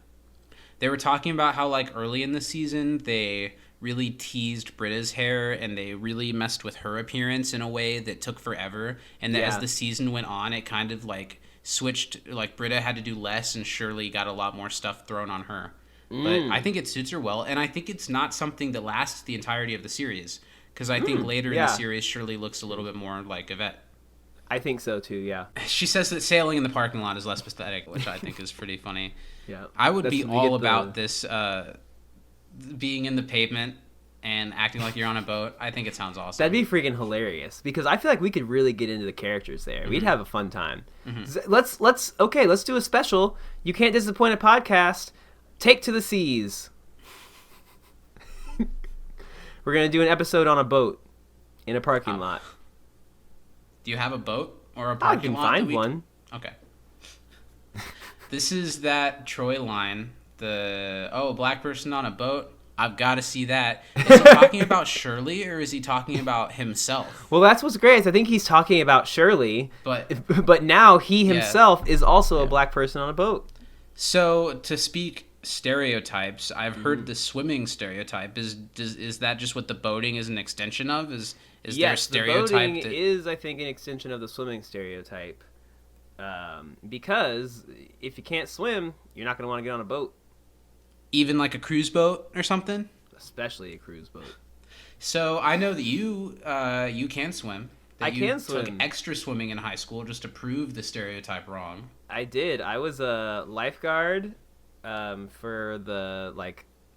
They were talking about how, like, early in the season, they really teased Britta's hair, and they really messed with her appearance in a way that took forever, and that as the season went on, it kind of, like, switched, like, Britta had to do less, and Shirley got a lot more stuff thrown on her. But I think it suits her well, and I think it's not something that lasts the entirety of the series, because I think later in the series, Shirley looks a little bit more like Yvette. I think so too, yeah. She says that sailing in the parking lot is less pathetic, which I think is pretty funny. Yeah. I would be all about this being in the pavement and acting like you're on a boat. I think it sounds awesome. That'd be freaking hilarious because I feel like we could really get into the characters there. We'd have a fun time. Let's do a special. You Can't Disappoint a Podcast. Take to the Seas. We're gonna do an episode on a boat in a parking lot. Do you have a boat or a parking lot? I can find one. Okay. This is that Troy line. A black person on a boat. I've got to see that. Is he talking about Shirley or is he talking about himself? Well, that's what's great. I think he's talking about Shirley, but now he himself is also a black person on a boat. So to speak stereotypes, I've heard the swimming stereotype. Is that just what the boating is an extension of? Is there a stereotype the boating is, I think, an extension of the swimming stereotype. Because if you can't swim, you're not going to want to get on a boat. Even like a cruise boat or something? Especially a cruise boat. So I know that you can swim. That I you can took swim. extra swimming in high school just to prove the stereotype wrong. I did. I was a lifeguard for the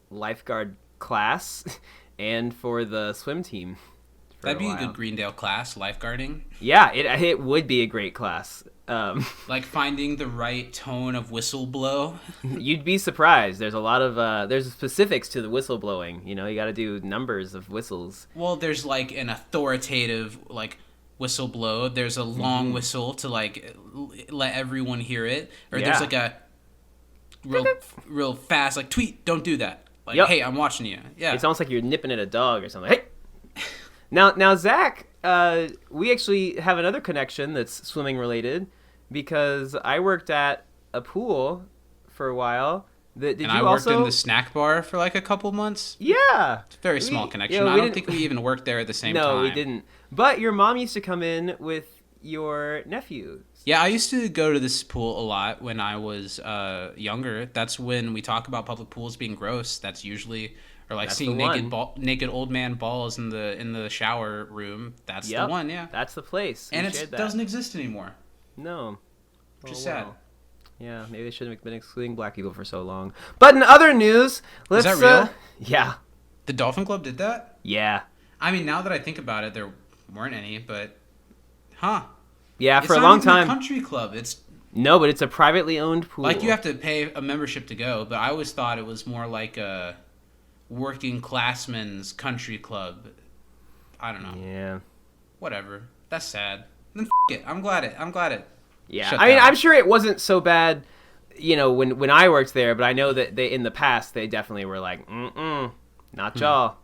lifeguard class and for the swim team. That'd be a good Greendale class, lifeguarding. Yeah, it would be a great class. Like finding the right tone of whistle blow. You'd be surprised. There's a lot of there's specifics to the whistle blowing. You know, you got to do numbers of whistles. Well, there's like an authoritative whistle blow. There's a long whistle to let everyone hear it. Or there's like a real fast tweet. Don't do that. Hey, I'm watching you. Yeah. It's almost like you're nipping at a dog or something. Hey. Now, Zach, we actually have another connection that's swimming related, because I worked at a pool for a while. I worked in the snack bar for a couple months. Yeah. It's a very small connection. I don't think we even worked there at the same time. No, we didn't. But your mom used to come in with your nephew. Yeah, I used to go to this pool a lot when I was younger. That's when we talk about public pools being gross. That's usually... Or that's seeing naked old man balls in the shower room. That's the one, yeah. That's the place. And it doesn't exist anymore. No. Which is sad. Yeah, maybe they shouldn't have been excluding black people for so long. But in other news, let's... Is that real? Yeah. The Dolphin Club did that? Yeah. I mean, now that I think about it, there weren't any, but... Huh. Yeah, for a long time. It's not even a country club. No, but it's a privately owned pool. You have to pay a membership to go, but I always thought it was more like a... working classmen's country club. I don't know. Yeah. Whatever. That's sad. Then it. I'm glad it. Yeah. I mean, I'm sure it wasn't so bad, when I worked there, but I know that in the past they definitely were like, not y'all.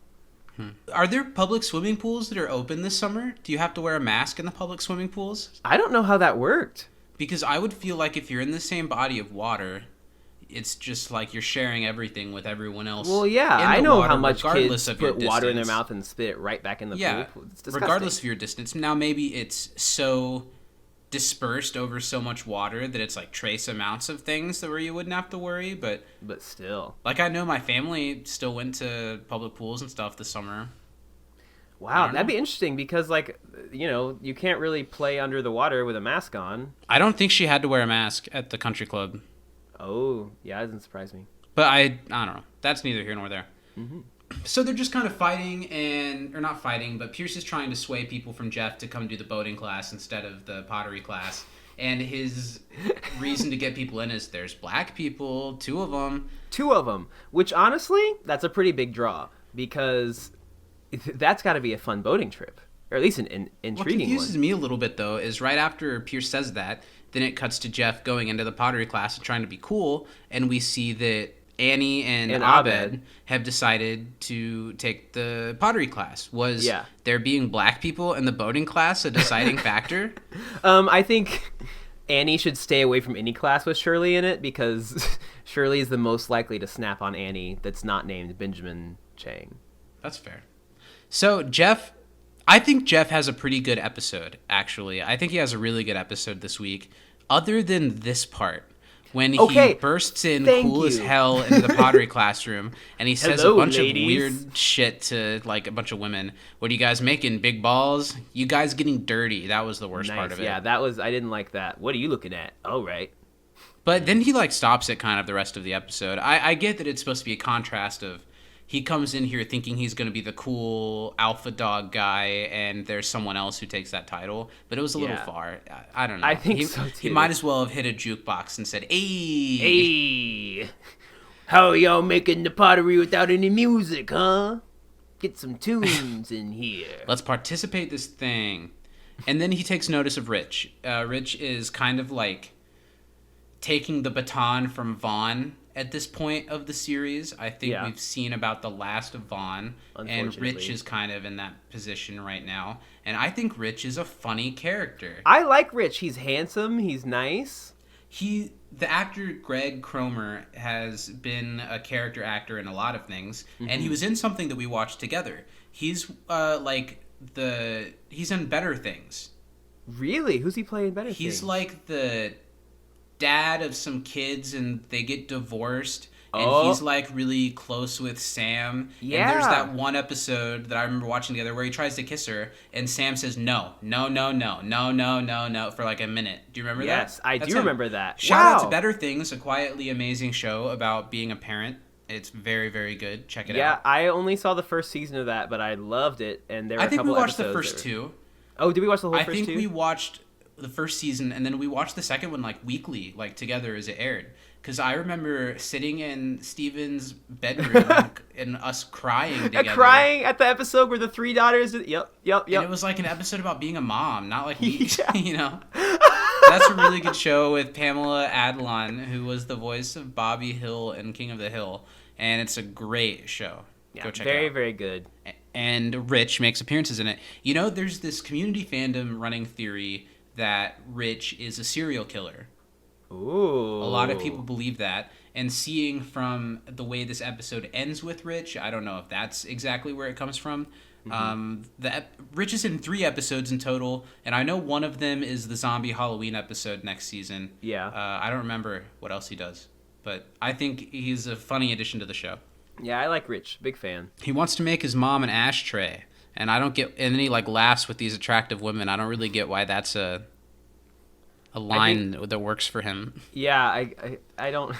Are there public swimming pools that are open this summer? Do you have to wear a mask in the public swimming pools? I don't know how that worked. Because I would feel like if you're in the same body of water, it's just like you're sharing everything with everyone else. Well, yeah, I know how much kids put water in their mouth and spit it right back in the pool. It's disgusting. Regardless of your distance. Now, maybe it's so dispersed over so much water that it's trace amounts of things where you wouldn't have to worry, but still. I know my family still went to public pools and stuff this summer. Wow, that'd be interesting because, you can't really play under the water with a mask on. I don't think she had to wear a mask at the country club. Oh, yeah, that doesn't surprise me. But I don't know. That's neither here nor there. Mm-hmm. So they're just kind of fighting or not fighting, but Pierce is trying to sway people from Jeff to come do the boating class instead of the pottery class. And his reason to get people in is there's black people, two of them, which honestly, that's a pretty big draw because that's got to be a fun boating trip, or at least an intriguing one. What confuses me a little bit, though, is right after Pierce says that, then it cuts to Jeff going into the pottery class and trying to be cool, and we see that Annie and Abed have decided to take the pottery class. Was there being black people in the boating class a deciding factor? I think Annie should stay away from any class with Shirley in it because Shirley is the most likely to snap on Annie that's not named Benjamin Chang. That's fair. So I think Jeff has a pretty good episode, actually. I think he has a really good episode this week, other than this part, when he bursts in cool as hell into the pottery classroom, and he says a bunch of weird shit to, a bunch of women. What are you guys making, big balls? You guys getting dirty. That was the worst part of it. Yeah, I didn't like that. What are you looking at? Oh, right. But then he, stops it kind of the rest of the episode. I get that it's supposed to be a contrast of he comes in here thinking he's going to be the cool alpha dog guy, and there's someone else who takes that title. But it was a little far. I don't know. I think so, too. He might as well have hit a jukebox and said, "Hey, how are y'all making the pottery without any music, huh? Get some tunes in here. Let's participate this thing." And then he takes notice of Rich. Rich is kind of taking the baton from Vaughn at this point of the series. I think we've seen about the last of Vaughn, and Rich is kind of in that position right now. And I think Rich is a funny character. I like Rich. He's handsome. He's nice. The actor Greg Cromer has been a character actor in a lot of things, and he was in something that we watched together. He's he's in Better Things. Really? Who's he playing better things? He's like the dad of some kids, and they get divorced. And he's like really close with Sam. Yeah. And there's that one episode that I remember watching together where he tries to kiss her, and Sam says no for like a minute. Do you remember that? Yes, I do remember that. Shout out to Better Things, a quietly amazing show about being a parent. It's very, very good. Check it out. Yeah, I only saw the first season of that, but I loved it. And there were I think a couple we watched the episodes first two. Oh, did we watch the whole first two? I think we watched the first season, and then we watched the second one like weekly, like together as it aired. Because I remember sitting in Steven's bedroom and us crying together. Crying at the episode where the three daughters... Yep. And it was like an episode about being a mom, not like we, you know. That's a really good show with Pamela Adlon, who was the voice of Bobby Hill in King of the Hill. And it's a great show. Yeah, go check it out. very, very good. And Rich makes appearances in it. You know, there's this community fandom running theory that Rich is a serial killer. Ooh. A lot of people believe that. And seeing from the way this episode ends with Rich, I don't know if that's exactly where it comes from. Rich is in 3 episodes in total, and I know one of them is the zombie Halloween episode next season. Yeah. I don't remember what else he does, but I think he's a funny addition to the show. Yeah, I like Rich. Big fan. He wants to make his mom an ashtray, and I don't get. And then he like laughs with these attractive women. I don't really get why that's a line that works for him. Yeah, I don't,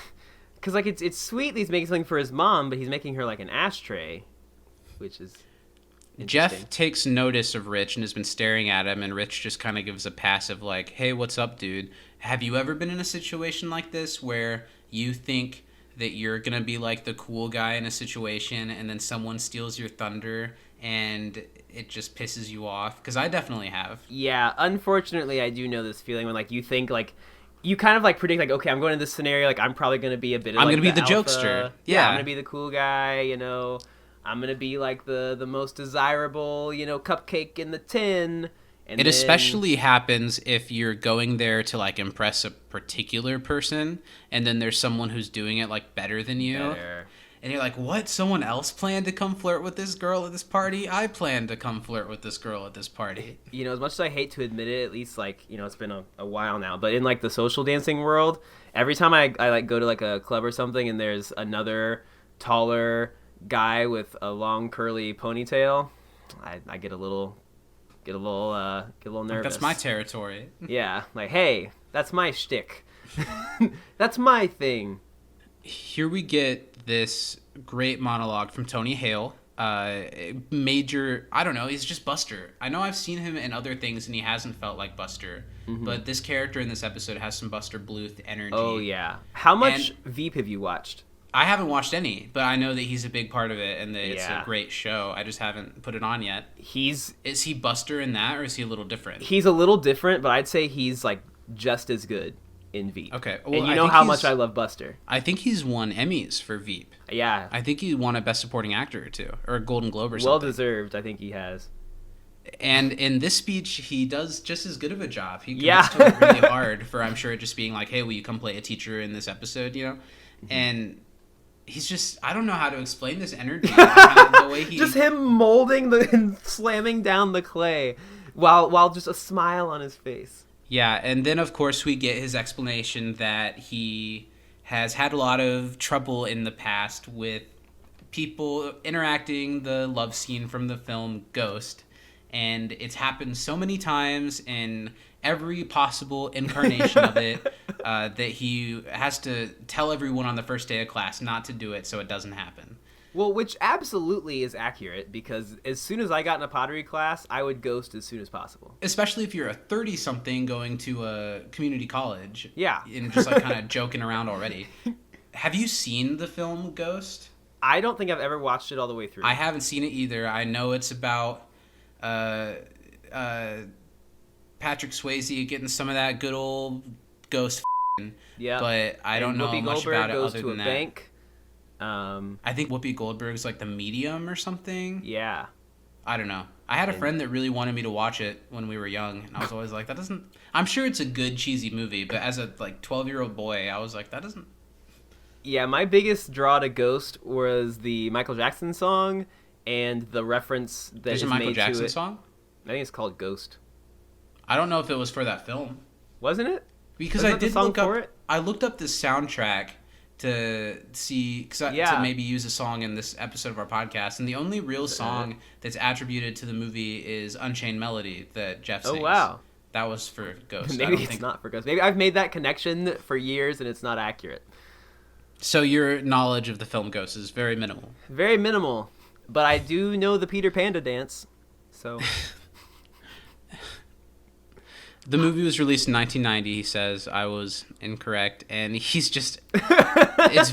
because like it's sweet that he's making something for his mom, but he's making her like an ashtray, which is Jeff takes notice of Rich and has been staring at him, and Rich just kind of gives a passive like, "Hey, what's up, dude? Have you ever been in a situation like this where you think that you're gonna be like the cool guy in a situation, and then someone steals your thunder and it just pisses you off?" Because I definitely have. Yeah, unfortunately, I do know this feeling when like you think like you kind of like predict like, okay, I'm going to this scenario, like I'm probably gonna be a bit of I'm like, gonna be the alpha. jokester. Yeah, I'm gonna be the cool guy. You know, I'm gonna be like the most desirable, you know, cupcake in the tin. And it especially happens if you're going there to like impress a particular person, and then there's someone who's doing it like better than you. And you're like, what? Someone else planned to come flirt with this girl at this party? I planned to come flirt with this girl at this party. You know, as much as I hate to admit it, at least like, you know, it's been a while now, but in like the social dancing world, every time I like go to like a club or something and there's another taller guy with a long curly ponytail, I get a little nervous. That's my territory. Yeah, like, hey, that's my shtick. That's my thing. Here we get this great monologue from Tony Hale. Major, I don't know, he's just Buster. I know I've seen him in other things and he hasn't felt like Buster, but this character in this episode has some Buster Bluth energy. Oh, yeah. How much Veep have you watched? I haven't watched any, but I know that he's a big part of it and that it's a great show. I just haven't put it on yet. Is he Buster in that, or is he a little different? He's a little different, but I'd say he's like just as good in Veep. Okay. Well, and you know how much I love Buster. I think he's won Emmys for Veep. Yeah. I think he won a Best Supporting Actor or two, or a Golden Globe or something. Well deserved, I think he has. And in this speech, he does just as good of a job. He commits to it really hard for, I'm sure, just being like, hey, will you come play a teacher in this episode, you know? And he's just, I don't know how to explain this energy. The way he... Just him molding and slamming down the clay while just a smile on his face. Yeah, and then, of course, we get his explanation that he has had a lot of trouble in the past with people interacting the love scene from the film Ghost. And it's happened so many times in every possible incarnation of it that he has to tell everyone on the first day of class not to do it so it doesn't happen. Well, which absolutely is accurate, because as soon as I got in a pottery class, I would ghost as soon as possible. Especially if you're a 30-something going to a community college. Yeah. And just like kind of joking around already. Have you seen the film Ghost? I don't think I've ever watched it all the way through. I haven't seen it either. I know it's about Patrick Swayze getting some of that good old ghost yeah. But I don't know much about it other than that. Bank. I think Whoopi Goldberg's like the medium or something. Yeah. I don't know. I had a friend that really wanted me to watch it when we were young, and I was always like, that doesn't... I'm sure it's a good, cheesy movie, but as a like 12-year-old boy, I was like, that doesn't... Yeah, my biggest draw to Ghost was the Michael Jackson song and the reference that There's is a Michael made Jackson to it. song? I think it's called Ghost. I don't know if it was for that film. Wasn't it? Because Wasn't I that the did song look up. for it? I looked up the soundtrack to see to maybe use a song in this episode of our podcast, and the only real song that's attributed to the movie is "Unchained Melody" that Jeff sings. Oh wow. That was for Ghost. Maybe it's not for Ghost. Maybe I've made that connection for years and it's not accurate. So your knowledge of the film Ghost is very minimal. Very minimal, but I do know the Peter Panda dance. So the movie was released in 1990. He says I was incorrect, and he's just it's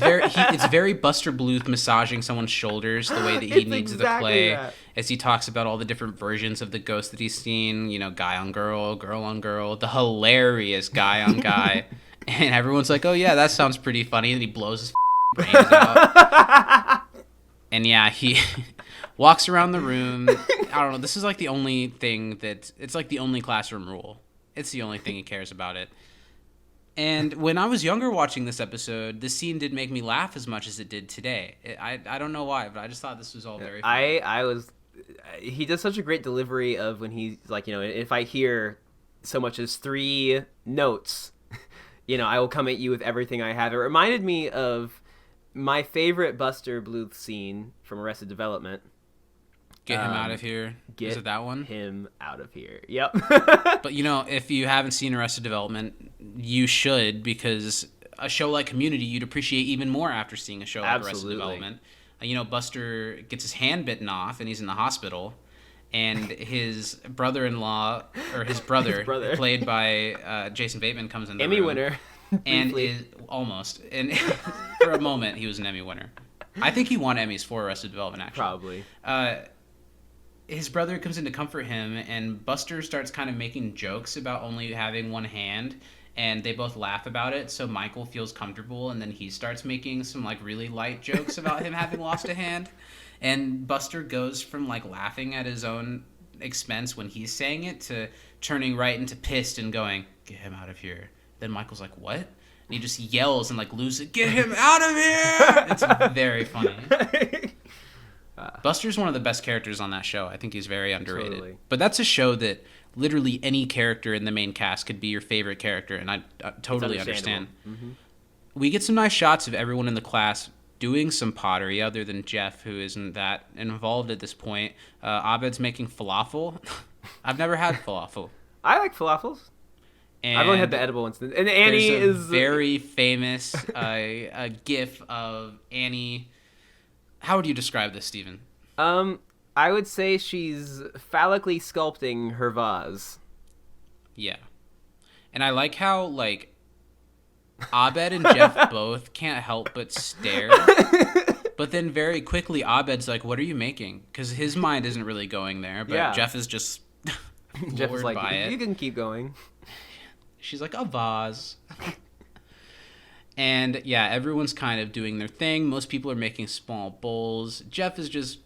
very Buster Bluth massaging someone's shoulders the way that he It's needs exactly to play that. as he talks about all the different versions of the ghost that he's seen. You know, guy on girl, girl on girl, the hilarious guy on guy, and everyone's like, "Oh yeah, that sounds pretty funny," and he blows his brains out. And yeah, he walks around the room. I don't know. This is like the only thing it's like the only classroom rule. It's the only thing he cares about it. And when I was younger watching this episode, this scene didn't make me laugh as much as it did today. I don't know why, but I just thought this was all very funny. He does such a great delivery of when he's like, if I hear so much as 3 notes, I will come at you with everything I have. It reminded me of my favorite Buster Bluth scene from Arrested Development. Get him out of here. Is it that one? Him out of here. Yep. But if you haven't seen Arrested Development, you should, because a show like Community you'd appreciate even more after seeing a show like Arrested Development. Buster gets his hand bitten off and he's in the hospital, and his brother-in-law, or his brother, played by Jason Bateman, comes in the Emmy room, winner. and is almost, and for a moment he was an Emmy winner. I think he won Emmys for Arrested Development, actually. Probably. His brother comes in to comfort him, and Buster starts kind of making jokes about only having one hand, and they both laugh about it, so Michael feels comfortable, and then he starts making some really light jokes about him having lost a hand, and Buster goes from laughing at his own expense when he's saying it to turning right into pissed and going, "Get him out of here." Then Michael's like, "What?" And he just yells and loses it, "Get him out of here!" It's very funny. Buster's one of the best characters on that show. I think he's very underrated. Totally. But that's a show that literally any character in the main cast could be your favorite character, and I totally understand. Mm-hmm. We get some nice shots of everyone in the class doing some pottery, other than Jeff, who isn't that involved at this point. Abed's making falafel. I've never had falafel. I like falafels. And I've only had the edible ones. And Annie there's a is very famous a gif of Annie. How would you describe this, Steven? I would say she's phallically sculpting her vase. Yeah. And I like how, Abed and Jeff both can't help but stare. But then very quickly, Abed's like, "What are you making?" Because his mind isn't really going there, but Jeff is just Jeff is like, by it. "You can keep going." She's like, "A vase." And yeah, everyone's kind of doing their thing. Most people are making small bowls. Jeff is just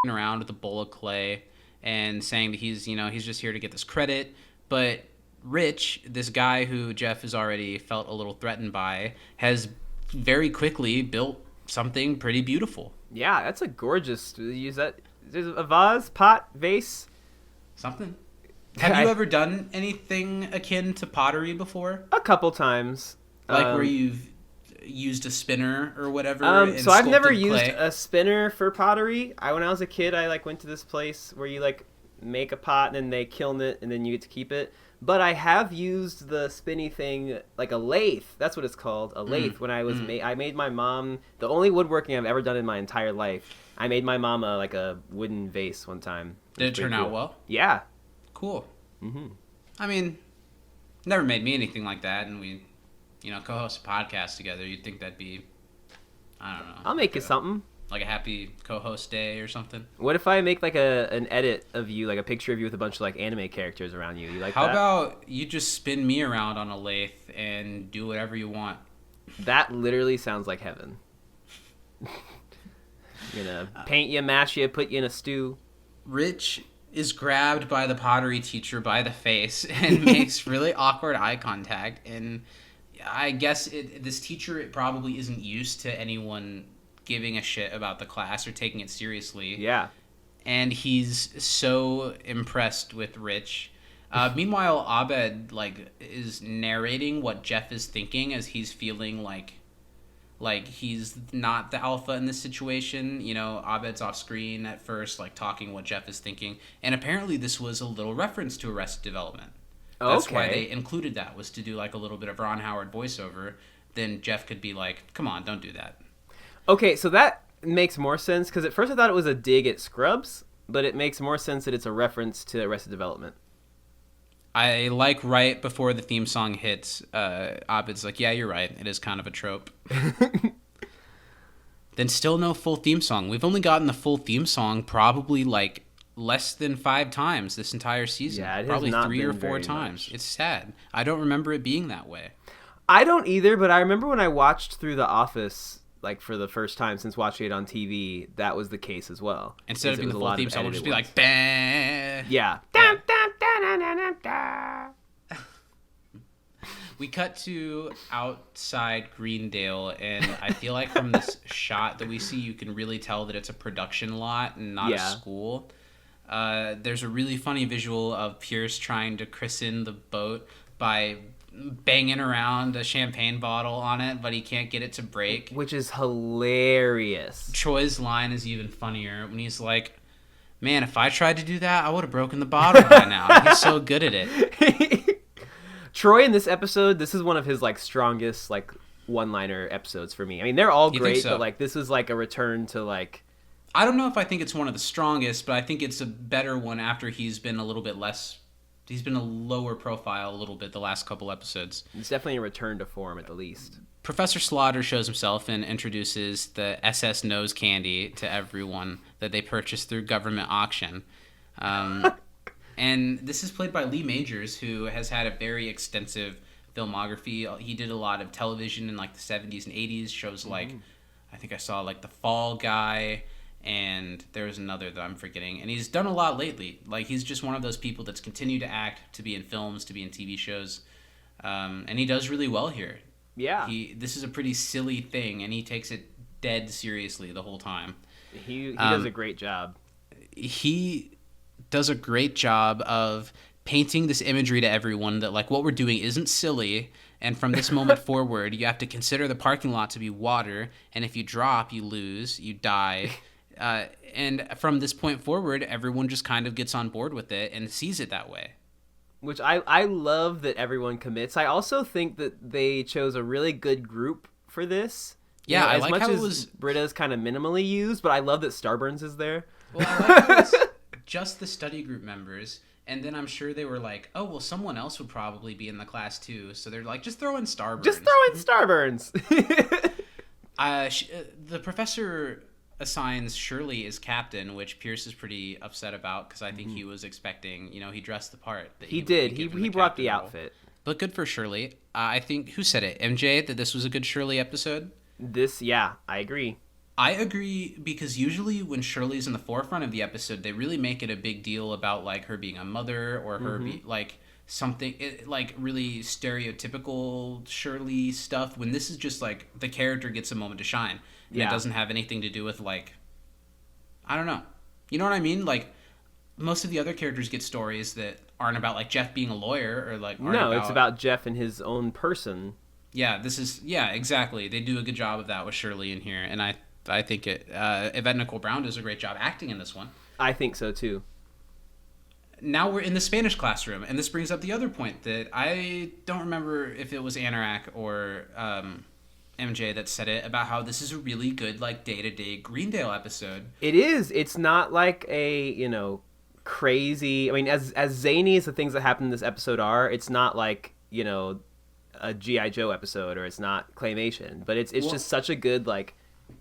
around with a bowl of clay and saying that he's just here to get this credit. But Rich, this guy who Jeff has already felt a little threatened by, has very quickly built something pretty beautiful. Yeah, that's a gorgeous. Use that. There's a vase, pot, vase. Something. Have you ever done anything akin to pottery before? A couple times. Where you've used a spinner or whatever? So I've never clay? used a spinner for pottery. When I was a kid, I went to this place where you make a pot and then they kiln it and then you get to keep it. But I have used the spinny thing, like a lathe. That's what it's called, a lathe. When I was I made my mom, the only woodworking I've ever done in my entire life. I made my mom a wooden vase one time. Did it turn out well? Yeah. Cool. Mm-hmm. I mean, never made me anything like that, and we, co-host a podcast together. You'd think that'd be, I don't know. I'll make you something. Like a happy co-host day or something. What if I make an edit of you, a picture of you with a bunch of anime characters around you? You like that? How about you just spin me around on a lathe and do whatever you want? That literally sounds like heaven. Gonna paint you, mash you, put you in a stew. Rich is grabbed by the pottery teacher by the face and makes really awkward eye contact. And I guess this teacher probably isn't used to anyone giving a shit about the class or taking it seriously. Yeah. And he's so impressed with Rich. Meanwhile, Abed is narrating what Jeff is thinking as he's feeling like he's not the alpha in this situation. Abed's off screen at first, talking what Jeff is thinking, and apparently this was a little reference to Arrested Development. That's why they included that, was to do a little bit of Ron Howard voiceover. Then Jeff could be like, "Come on, don't do that." Okay, so that makes more sense, because at first I thought it was a dig at Scrubs, but it makes more sense that it's a reference to Arrested Development. I like right before the theme song hits, Abed's like, "Yeah, you're right. It is kind of a trope." Then still no full theme song. We've only gotten the full theme song probably less than 5 times this entire season. Yeah, it has probably not 3 or been 4 very times. much. It's sad. I don't remember it being that way. I don't either, but I remember when I watched through The Office, for the first time since watching it on TV, that was the case as well. Instead of being the full theme song, it would just be like, "Bah." Yeah. We cut to outside Greendale, and I feel like from this shot that we see, you can really tell that it's a production lot and not a school. There's a really funny visual of Pierce trying to christen the boat by banging around a champagne bottle on it, but he can't get it to break. Which is hilarious. Troy's line is even funnier when he's like, "Man, if I tried to do that, I would have broken the bottle by now." He's so good at it. Troy in this episode, this is one of his strongest one-liner episodes for me. I mean, they're all great, so? but this is a return to I don't know if I think it's one of the strongest, but I think it's a better one after he's been a little bit less. He's been a lower profile a little bit the last couple episodes. It's definitely a return to form at the least. Professor Slaughter shows himself and introduces the SS Nose Candy to everyone that they purchased through government auction. And this is played by Lee Majors, who has had a very extensive filmography. He did a lot of television in the 70s and 80s, shows I think I saw The Fall Guy, and there was another that I'm forgetting. And he's done a lot lately. He's just one of those people that's continued to act, to be in films, to be in TV shows. And he does really well here. Yeah. This is a pretty silly thing, and he takes it dead seriously the whole time. He does a great job. He does a great job of painting this imagery to everyone that what we're doing isn't silly, and from this moment forward, you have to consider the parking lot to be water, and if you drop, you lose, you die. And from this point forward, everyone just kind of gets on board with it and sees it that way. Which I love that everyone commits. I also think that they chose a really good group for this. Yeah, I as like much how as it was Britta's kind of minimally used, but I love that Starburns is there. Well, I like how it's just the study group members, and then I'm sure they were like, "Oh, well, someone else would probably be in the class too," so they're like, "Just throw in Starburns." Just throw in Starburns. The professor assigns Shirley as captain, which Pierce is pretty upset about because I think he was expecting, he dressed the part. That he would did. be given He brought the captain role. outfit. But good for Shirley. I think, who said it? MJ, that this was a good Shirley episode? I agree. I agree, because usually when Shirley's in the forefront of the episode, they really make it a big deal about her being a mother or her something really stereotypical Shirley stuff, when this is just the character gets a moment to shine, and it doesn't have anything to do with I don't know, you know what I mean? Most of the other characters get stories that aren't about Jeff being a lawyer or it's about Jeff and his own person. Yeah, exactly. They do a good job of that with Shirley in here, and I think Yvette Nicole Brown does a great job acting in this one. I think so too. Now we're in the Spanish classroom, and this brings up the other point that I don't remember if it was Anorak or MJ that said it, about how this is a really good day-to-day Greendale episode. It is. It's not a crazy. I mean, as zany as the things that happen in this episode are, it's not a G.I. Joe episode, or it's not claymation, but it's just such a good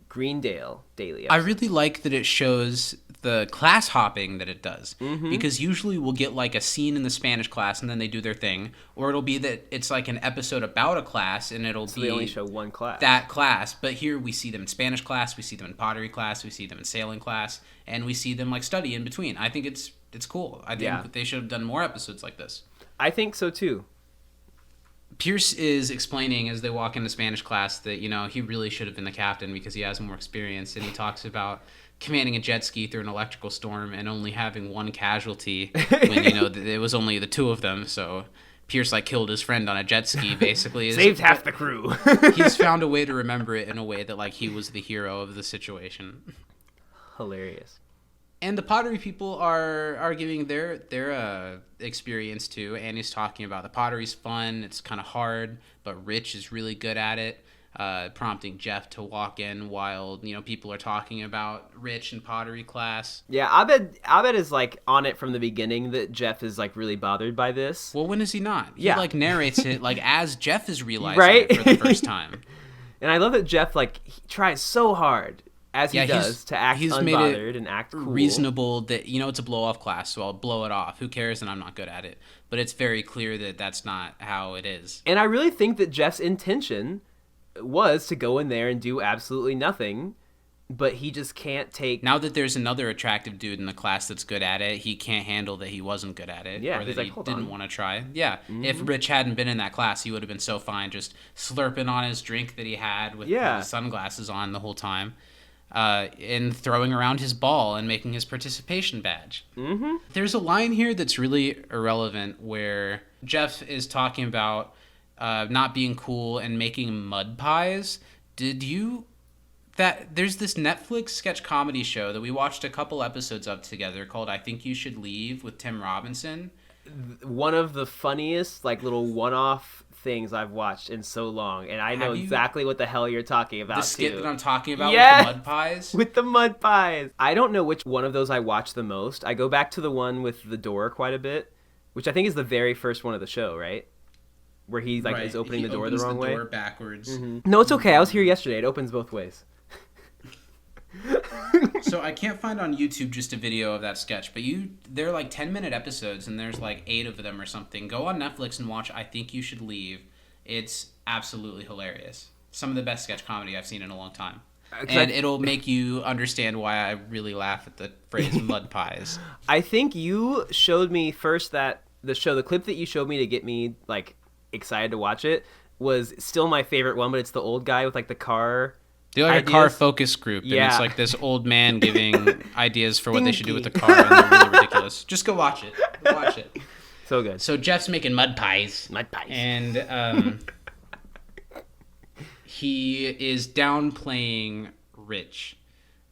Greendale daily episode. I really like that it shows the class hopping that it does, because usually we'll get a scene in the Spanish class and then they do their thing, or it'll be that it's an episode about a class and it'll be they only show one class. That class, but here we see them in Spanish class, we see them in pottery class, we see them in sailing class, and we see them study in between. I think it's cool. I think they should have done more episodes like this. I think so too. Pierce is explaining as they walk into Spanish class that, he really should have been the captain because he has more experience. And he talks about commanding a jet ski through an electrical storm and only having one casualty when, you know, it was only the two of them. So Pierce, like, killed his friend on a jet ski, basically. Saved half the crew. He's found a way to remember it in a way that, like, he was the hero of the situation. Hilarious. And the pottery people are giving their experience too. Annie's talking about the pottery's fun. It's kind of hard, but Rich is really good at it. Prompting Jeff to walk in while, you know, people are talking about Rich and pottery class. Yeah, Abed is like on it from the beginning that Jeff is like really bothered by this. Well, when is he not? He Yeah. like narrates it like as Jeff is realizing Right? it for the first time. And I love that Jeff like he tries so hard as he does to act unbothered and act cool. Reasonable that, you know, it's a blow off class, so I'll blow it off. Who cares? And I'm not good at it. But it's very clear that that's not how it is. And I really think that Jeff's intention was to go in there and do absolutely nothing, but he just can't take... Now that there's another attractive dude in the class that's good at it, he can't handle that he wasn't good at it. Yeah, or he's that like, he "Hold didn't on." want to try. Yeah, If Rich hadn't been in that class, he would have been so fine just slurping on his drink that he had with his sunglasses on the whole time. And throwing around his ball and making his participation badge. Mm-hmm. There's a line here that's really irrelevant where Jeff is talking about not being cool and making mud pies. There's this Netflix sketch comedy show that we watched a couple episodes of together called I Think You Should Leave with Tim Robinson. One of the funniest like little one-off things I've watched in so long, and I know exactly what the hell you're talking about. The skit too. that I'm talking about Yes! with the mud pies? With the mud pies. I don't know which one of those I watch the most. I go back to the one with the door quite a bit, which I think is the very first one of the show, right? Where he like is opening the door the wrong way. He opens the door backwards. Mm-hmm. No, it's okay. I was here yesterday. It opens both ways. So I can't find on YouTube just a video of that sketch, but they're like 10-minute episodes and there's like 8 of them or something. Go on Netflix and watch I Think You Should Leave. It's absolutely hilarious. Some of the best sketch comedy I've seen in a long time. And it'll make you understand why I really laugh at the phrase mud pies. I think you showed me first the clip that you showed me to get me like excited to watch it was still my favorite one, but it's the old guy with like the car. They're like a car focus group, and it's like this old man giving ideas for what they should do with the car, and they're really ridiculous. Just go watch it. Go watch it. So good. So Jeff's making mud pies. Mud pies. And he is downplaying Rich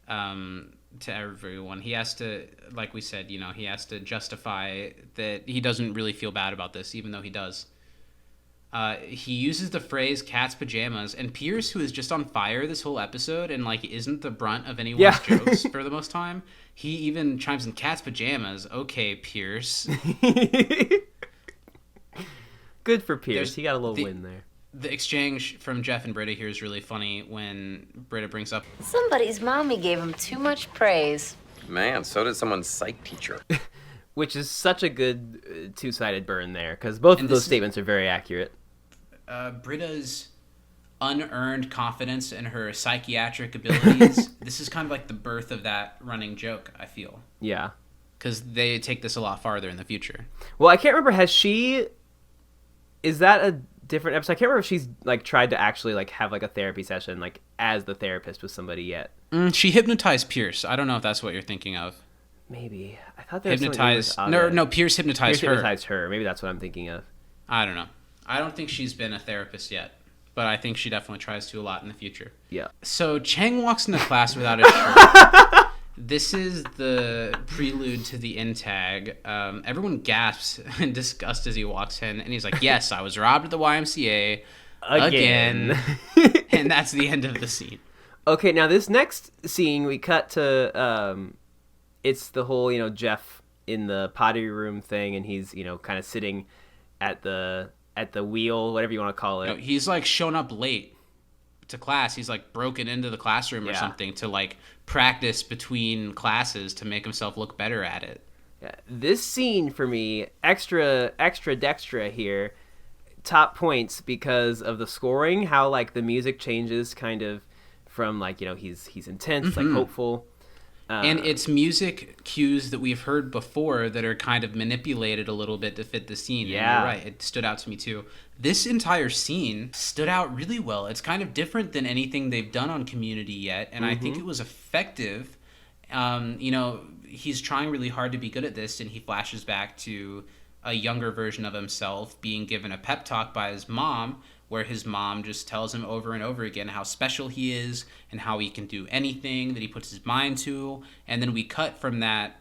to everyone. He has to, like we said, you know, he has to justify that he doesn't really feel bad about this, even though he does. He uses the phrase cat's pajamas, and Pierce, who is just on fire this whole episode and like isn't the brunt of anyone's jokes for the most time, he even chimes in cat's pajamas. Okay, Pierce. Good for Pierce. He got a little win there. The exchange from Jeff and Britta here is really funny when Britta brings up, Somebody's mommy gave him too much praise. Man, so did someone's psych teacher. Which is such a good two-sided burn there, because both of those statements are very accurate. Britta's unearned confidence in her psychiatric abilities. This is kind of like the birth of that running joke, I feel. Yeah. Because they take this a lot farther in the future. Well, I can't remember, is that a different episode? I can't remember if she's like tried to actually like have like a therapy session like as the therapist with somebody yet. She hypnotized Pierce. I don't know if that's what you're thinking of. Maybe. I thought there was hypnotized. No, Pierce hypnotized her. Hypnotized her. Maybe that's what I'm thinking of. I don't know. I don't think she's been a therapist yet, but I think she definitely tries to a lot in the future. Yeah. So Chang walks into class without a shirt. This is the prelude to the end tag. Everyone gasps in disgust as he walks in, and he's like, "Yes, I was robbed at the YMCA again." And that's the end of the scene. Okay, now this next scene, we cut to it's the whole, you know, Jeff in the pottery room thing, and he's, you know, kind of sitting at the wheel, whatever you want to call it. No, he's like shown up late to class. He's like broken into the classroom or something to like practice between classes to make himself look better at it. Yeah. This scene for me, extra dextra here, top points because of the scoring, how like the music changes kind of from like, you know, he's intense, like hopeful. And it's music cues that we've heard before that are kind of manipulated a little bit to fit the scene. Yeah. And you're right. It stood out to me too. This entire scene stood out really well. It's kind of different than anything they've done on Community yet. And I think it was effective He's trying really hard to be good at this, and he flashes back to a younger version of himself being given a pep talk by his mom, where his mom just tells him over and over again how special he is and how he can do anything that he puts his mind to. And then we cut from that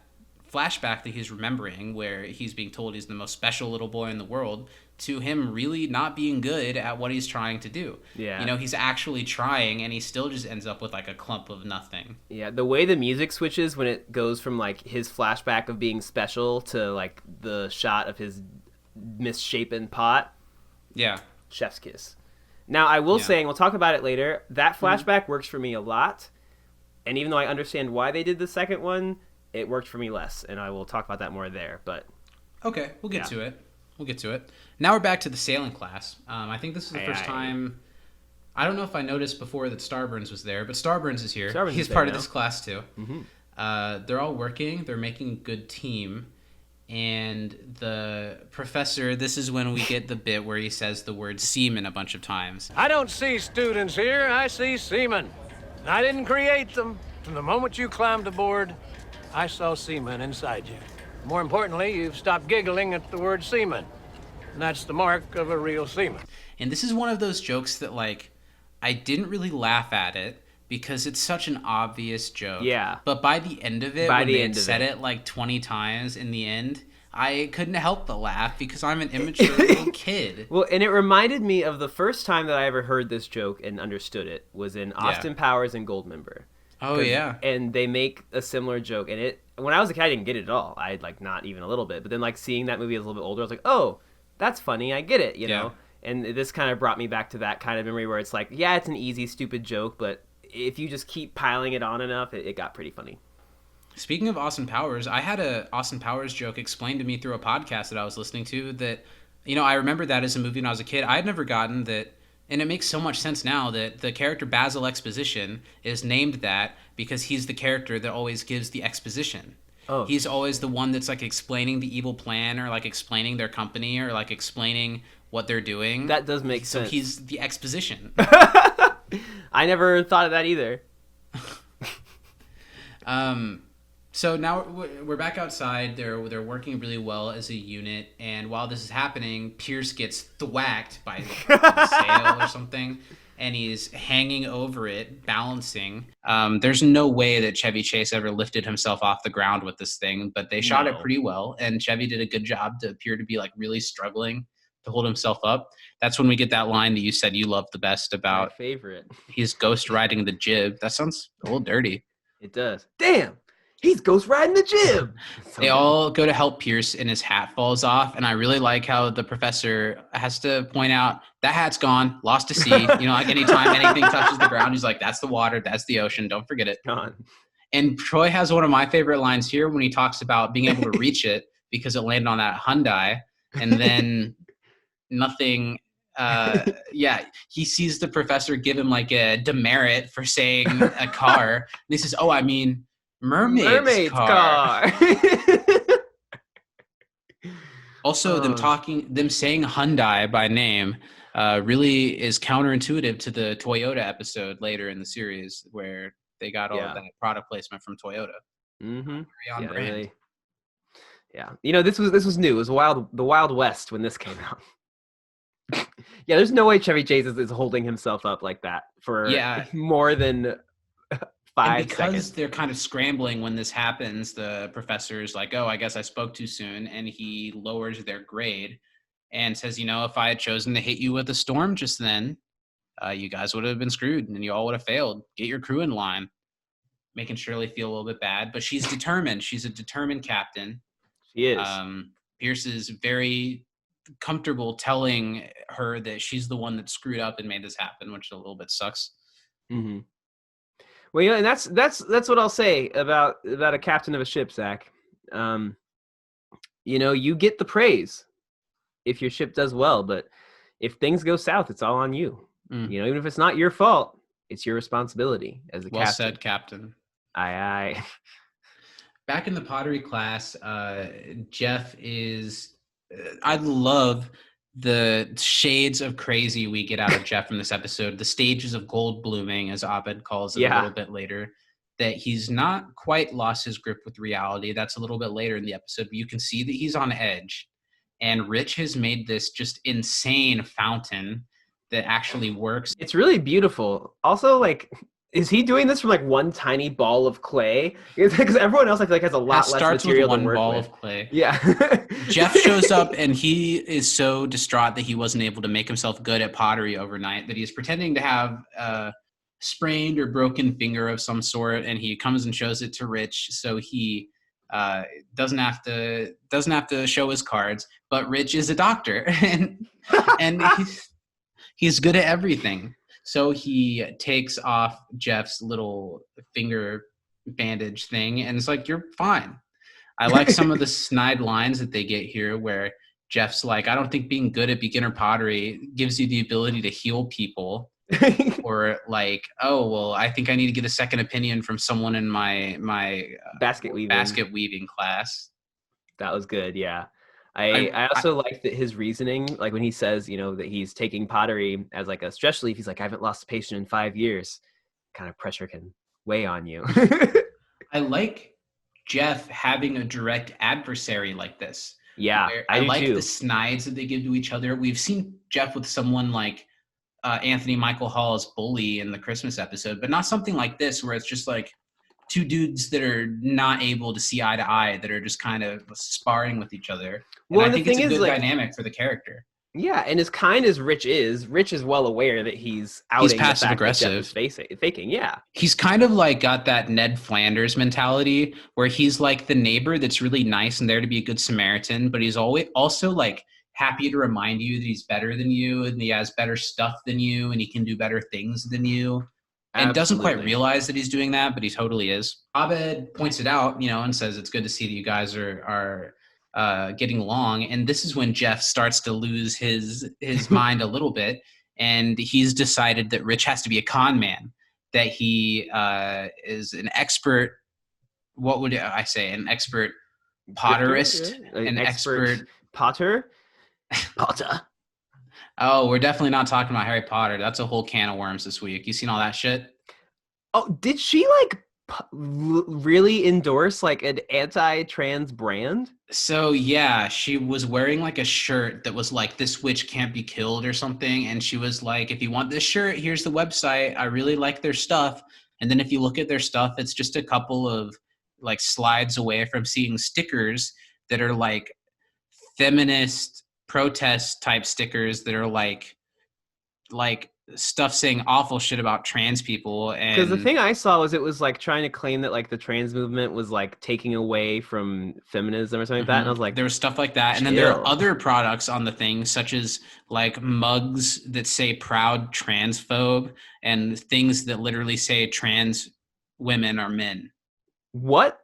flashback that he's remembering, where he's being told he's the most special little boy in the world, to him really not being good at what he's trying to do. Yeah. He's actually trying, and he still just ends up with like a clump of nothing. Yeah, the way the music switches when it goes from like his flashback of being special to like the shot of his misshapen pot. Yeah. Chef's kiss. Now, I will say, and we'll talk about it later, that flashback works for me a lot. And even though I understand why they did the second one, it worked for me less. And I will talk about that more there. But okay, we'll get to it. Now we're back to the sailing class. I think this is the first time. I don't know if I noticed before that Starburns was there, but Starburns is here. He's part of this class too. Mm-hmm. They're all working. They're making a good team. And the professor, this is when we get the bit where he says the word seaman a bunch of times. I don't see students here, I see seamen. I didn't create them. From the moment you climbed aboard, I saw seamen inside you. More importantly, you've stopped giggling at the word seaman. And that's the mark of a real seaman. And this is one of those jokes that, like, I didn't really laugh at it because it's such an obvious joke. Yeah. But by the end of it, when they said it like 20 times in the end, I couldn't help but laugh because I'm an immature little kid. Well, and it reminded me of the first time that I ever heard this joke and understood it was in Austin Powers and Goldmember. Oh, yeah. And they make a similar joke. And when I was a kid, I didn't get it at all. I like not even a little bit. But then like seeing that movie as a little bit older, I was like, oh, that's funny. I get it, you know? And this kind of brought me back to that kind of memory where it's like, yeah, it's an easy, stupid joke, but if you just keep piling it on enough, it got pretty funny. Speaking of Austin Powers, I had a Austin Powers joke explained to me through a podcast that I was listening to that, I remember that as a movie when I was a kid. I had never gotten that, and it makes so much sense now that the character Basil Exposition is named that because he's the character that always gives the exposition. Oh. He's always the one that's like explaining the evil plan or like explaining their company or like explaining what they're doing. That does make sense. So he's the exposition. I never thought of that either. So now we're back outside. They're working really well as a unit, and while this is happening, Pierce gets thwacked by the sail or something, and he's hanging over it, balancing. There's no way that Chevy Chase ever lifted himself off the ground with this thing, but they shot it pretty well, and Chevy did a good job to appear to be like really struggling to hold himself up. That's when we get that line that you said you loved the best about my favorite. He's ghost riding the jib. That sounds a little dirty. It does. Damn. He's ghost riding the jib. They all go to help Pierce and his hat falls off. And I really like how the professor has to point out that hat's gone, lost to sea. Like anytime anything touches the ground, he's like, that's the water, that's the ocean. Don't forget it. Gone. And Troy has one of my favorite lines here when he talks about being able to reach it because it landed on that Hyundai. And then nothing. He sees the professor give him like a demerit for saying a car. And he says, oh, I mean, Mermaid's car. Also, them saying Hyundai by name really is counterintuitive to the Toyota episode later in the series where they got all of that product placement from Toyota. Mm-hmm. Very on brand. This was new. It was the Wild West when this came out. Yeah, there's no way Chevy Chase is holding himself up like that for more than 5 because seconds. They're kind of scrambling when this happens, the professor's like, oh, I guess I spoke too soon. And he lowers their grade and says, if I had chosen to hit you with a storm just then, you guys would have been screwed and you all would have failed. Get your crew in line. Making Shirley feel a little bit bad, but she's determined. She's a determined captain. She is. Pierce is very comfortable telling her that she's the one that screwed up and made this happen, which a little bit sucks. Mm-hmm. Well, and that's what I'll say about a captain of a ship, Zach. You get the praise if your ship does well, but if things go south, it's all on you. Even if it's not your fault, it's your responsibility as a captain. Well said, Captain. Aye. Back in the pottery class, Jeff is. I love the shades of crazy we get out of Jeff from this episode. The stages of gold blooming, as Abed calls it a little bit later. that he's not quite lost his grip with reality. That's a little bit later in the episode, but you can see that he's on edge. And Rich has made this just insane fountain that actually works. It's really beautiful. Also, like, is he doing this from like one tiny ball of clay? Because everyone else I feel like has a lot less material with to one work ball with. of clay. Yeah. Jeff shows up and he is so distraught that he wasn't able to make himself good at pottery overnight that he's pretending to have a sprained or broken finger of some sort, and he comes and shows it to Rich so he doesn't have to show his cards. But Rich is a doctor and he's good at everything. So he takes off Jeff's little finger bandage thing and it's like, you're fine. I like some of the snide lines that they get here where Jeff's like, I don't think being good at beginner pottery gives you the ability to heal people. Or like, oh, well, I think I need to get a second opinion from someone in my basket weaving class. That was good, yeah. I also like that his reasoning, like when he says, you know, that he's taking pottery as like a stress relief. He's like, I haven't lost a patient in 5 years. Kind of pressure can weigh on you. I like Jeff having a direct adversary like this. Yeah, I like the snides that they give to each other. We've seen Jeff with someone like Anthony Michael Hall's bully in the Christmas episode, but not something like this where it's just like two dudes that are not able to see eye to eye, that are just kind of sparring with each other. And I think it's a good dynamic for the character. Yeah, and as kind as Rich is well aware that he's outing passive the fact aggressive. that Jeff is faking. Yeah, he's kind of like got that Ned Flanders mentality where he's like the neighbor that's really nice and there to be a good Samaritan, but he's always also like happy to remind you that he's better than you and he has better stuff than you and he can do better things than you. And doesn't quite realize that he's doing that, but he totally is. Abed points it out, you know, and says it's good to see that you guys are getting along. And this is when Jeff starts to lose his mind a little bit, and he's decided that Rich has to be a con man, that he is an expert. What would I say? An expert potterist, an expert potter. Oh, we're definitely not talking about Harry Potter. That's a whole can of worms this week. You seen all that shit? Oh, did she like really endorse like an anti-trans brand? So yeah, she was wearing like a shirt that was like, this witch can't be killed or something. And she was like, if you want this shirt, here's the website. I really like their stuff. And then if you look at their stuff, it's just a couple of like slides away from seeing stickers that are like feminist protest type stickers that are like stuff saying awful shit about trans people. And because the thing I saw was it was like trying to claim that like the trans movement was like taking away from feminism or something like that, and I was like, there was stuff like that. And then there are other products on the thing, such as like mugs that say proud transphobe and things that literally say trans women are men. What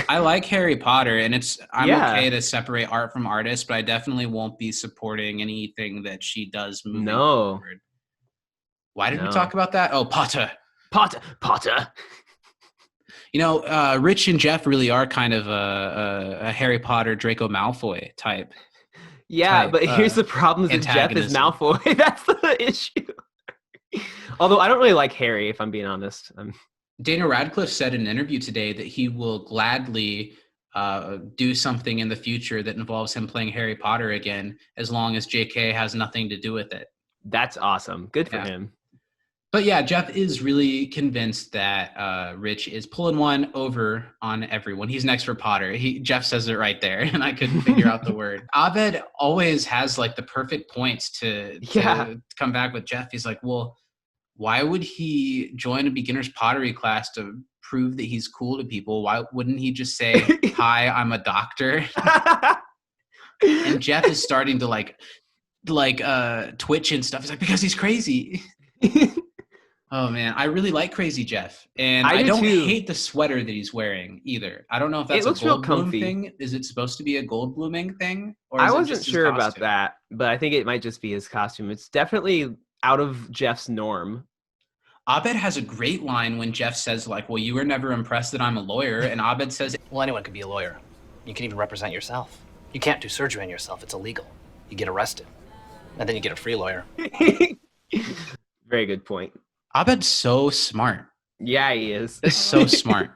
I like Harry Potter, and I'm okay to separate art from artists, but I definitely won't be supporting anything that she does moving forward. Why did we talk about that? Oh, Potter. You know, Rich and Jeff really are kind of a Harry Potter, Draco Malfoy type. Yeah, but here's the problem: is that Jeff is Malfoy. That's the issue. Although I don't really like Harry, if I'm being honest. Daniel Radcliffe said in an interview today that he will gladly do something in the future that involves him playing Harry Potter again, as long as JK has nothing to do with it. That's awesome. Good for him. But yeah, Jeff is really convinced that Rich is pulling one over on everyone. He's an expert Potter. Jeff says it right there, and I couldn't figure out the word. Abed always has like the perfect points to come back with Jeff. He's like, well, why would he join a beginner's pottery class to prove that he's cool to people? Why wouldn't he just say, hi, I'm a doctor? And Jeff is starting to like twitch and stuff. He's like, because he's crazy. Oh man, I really like Crazy Jeff. And I don't hate the sweater that he's wearing either. I don't know if that's a gold bloom thing. Is it supposed to be a gold blooming thing? Or I wasn't sure about that, but I think it might just be his costume. It's definitely out of Jeff's norm. Abed has a great line when Jeff says like, well, you were never impressed that I'm a lawyer. And Abed says, well, anyone could be a lawyer. You can even represent yourself. You can't do surgery on yourself. It's illegal. You get arrested. And then you get a free lawyer. Very good point. Abed's so smart. Yeah, he is. That's so smart.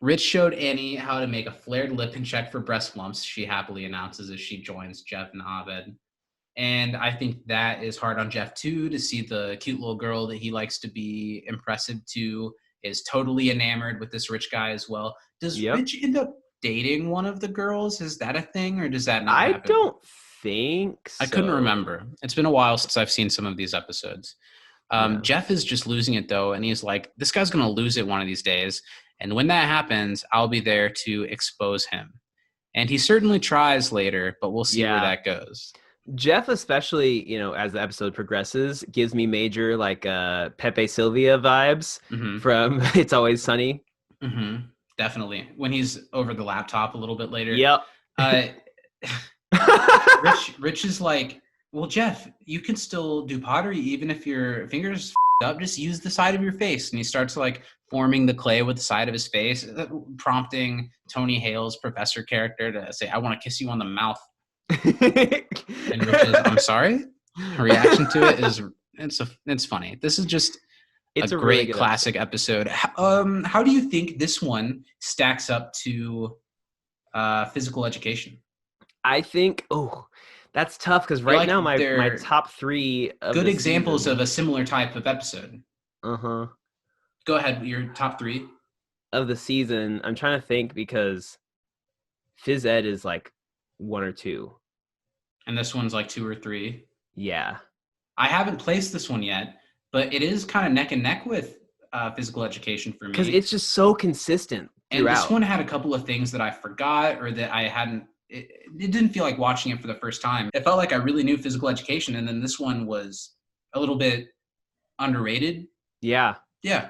Rich showed Annie how to make a flared lip and check for breast lumps, she happily announces as she joins Jeff and Abed. And I think that is hard on Jeff, too, to see the cute little girl that he likes to be impressive to is totally enamored with this rich guy as well. Does Rich end up dating one of the girls? Is that a thing, or does that not happen? I don't think so. I couldn't remember. It's been a while since I've seen some of these episodes. Jeff is just losing it, though, and he's like, this guy's going to lose it one of these days. And when that happens, I'll be there to expose him. And he certainly tries later, but we'll see where that goes. Jeff, especially, as the episode progresses, gives me major Pepe Sylvia vibes from It's Always Sunny. Mm-hmm. Definitely. When he's over the laptop a little bit later. Yep. Rich is like, well, Jeff, you can still do pottery even if your fingers up. Just use the side of your face. And he starts forming the clay with the side of his face, prompting Tony Hale's professor character to say, I want to kiss you on the mouth. And Rich is, I'm sorry. Her reaction to it is it's funny. This is just a great really classic episode. How do you think this one stacks up to physical education? I think that's tough because now my top 3 of good examples of a similar type of episode. Go ahead, your top 3 of the season. I'm trying to think because phys ed is 1 or 2. And this one's 2 or 3. Yeah. I haven't placed this one yet, but it is kind of neck and neck with physical education for me. Because it's just so consistent throughout. And this one had a couple of things that I forgot or that I hadn't. It didn't feel like watching it for the first time. It felt like I really knew physical education, and then this one was a little bit underrated. Yeah. Yeah.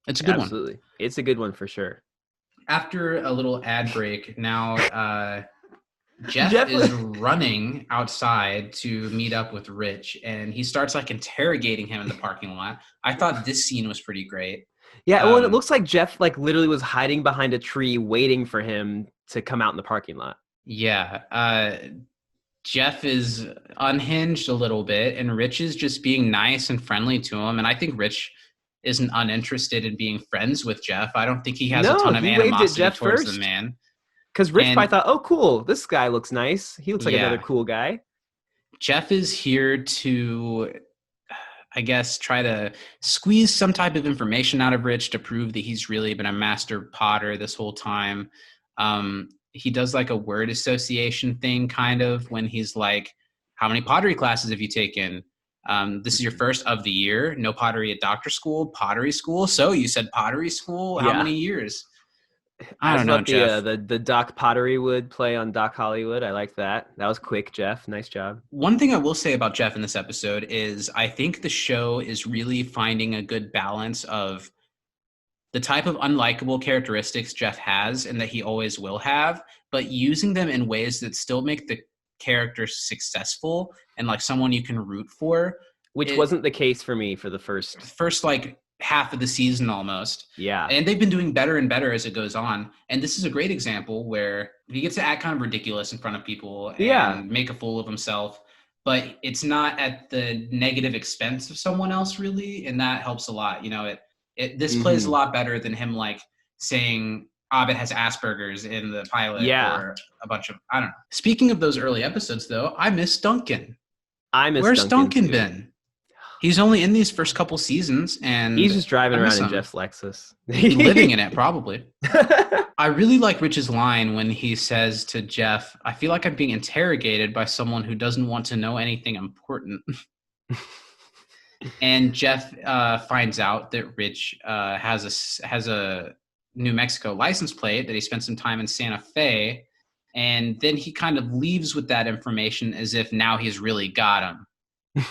It's a good one. Absolutely. It's a good one for sure. After a little ad break, now Jeff is running outside to meet up with Rich, and he starts interrogating him in the parking lot. I thought this scene was pretty great. Yeah, well, it looks like Jeff literally was hiding behind a tree waiting for him to come out in the parking lot. Yeah. Jeff is unhinged a little bit, and Rich is just being nice and friendly to him. And I think Rich isn't uninterested in being friends with Jeff. I don't think he has a ton of animosity towards the man. Because Rich probably thought, oh, cool, this guy looks nice. He looks like another cool guy. Jeff is here to, I guess, try to squeeze some type of information out of Rich to prove that he's really been a master potter this whole time. He does a word association thing kind of when he's like, how many pottery classes have you taken? This is your first of the year. No pottery at doctor school, pottery school. So you said pottery school? How many years? I don't know, Jeff. The Doc Potterywood play on Doc Hollywood. I like that. That was quick, Jeff. Nice job. One thing I will say about Jeff in this episode is I think the show is really finding a good balance of the type of unlikable characteristics Jeff has and that he always will have, but using them in ways that still make the character successful and someone you can root for. Which wasn't the case for me for the first half of the season almost. Yeah. And they've been doing better and better as it goes on. And this is a great example where he gets to act kind of ridiculous in front of people and make a fool of himself, but it's not at the negative expense of someone else really. And that helps a lot. This plays a lot better than him saying Abed has Asperger's in the pilot or a bunch of, I don't know. Speaking of those early episodes though, I miss Duncan. Where's Duncan been? He's only in these first couple seasons, and he's just driving around in Jeff's Lexus. Living in it, probably. I really like Rich's line when he says to Jeff, I feel like I'm being interrogated by someone who doesn't want to know anything important. And Jeff finds out that Rich has a New Mexico license plate, that he spent some time in Santa Fe, and then he kind of leaves with that information as if now he's really got him.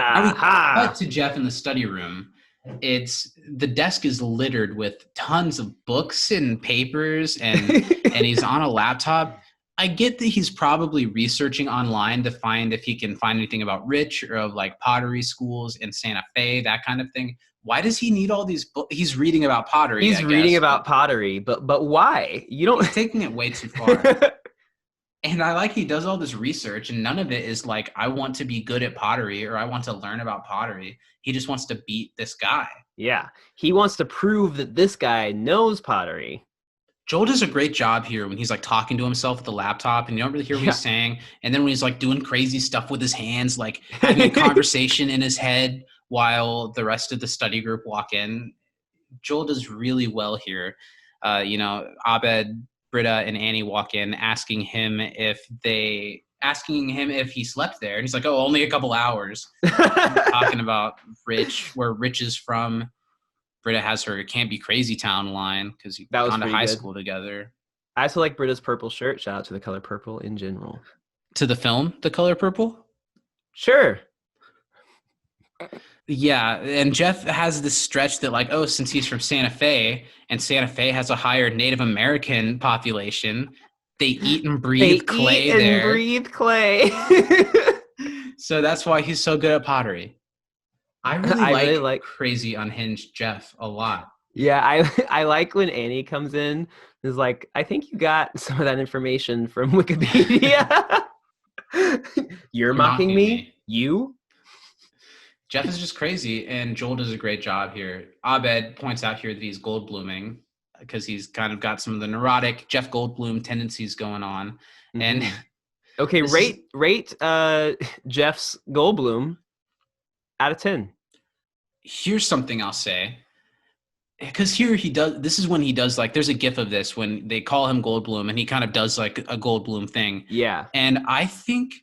I would cut to Jeff in the study room. The desk is littered with tons of books and papers, and he's on a laptop. I get that he's probably researching online to find if he can find anything about Rich or of pottery schools in Santa Fe, that kind of thing. Why does he need all these books? He's reading about pottery. He's reading about pottery, but why? He's taking it way too far. And I he does all this research, and none of it is I want to be good at pottery or I want to learn about pottery. He just wants to beat this guy. Yeah. He wants to prove that this guy knows pottery. Joel does a great job here when he's like talking to himself with the laptop and you don't really hear what he's saying. And then when he's like doing crazy stuff with his hands, like having a conversation in his head while the rest of the study group walk in, Joel does really well here. Abed, Britta, and Annie walk in asking him if he slept there. And he's like, oh, only a couple hours. Talking about Rich, where Rich is from. Britta has her Can't Be Crazy Town line because you've gone to high school together. I also like Britta's purple shirt. Shout out to the color purple in general. To the film, The Color Purple? Sure. Yeah, and Jeff has this stretch that like, oh, since he's from Santa Fe, and Santa Fe has a higher Native American population, they eat and breathe clay there. Breathe clay. So that's why he's so good at pottery. I really like crazy unhinged Jeff a lot. Yeah, I like when Annie comes in. Is like, I think you got some of that information from Wikipedia. You're mocking me? You? Jeff is just crazy, and Joel does a great job here. Abed points out here that he's Goldbluming because he's kind of got some of the neurotic Jeff Goldblum tendencies going on. Mm-hmm. And okay, rate Jeff's Goldblum out of 10. Here's something I'll say. Because here this is when he does like, there's a gif of this when they call him Goldblum and he kind of does like a Goldblum thing. Yeah. And I think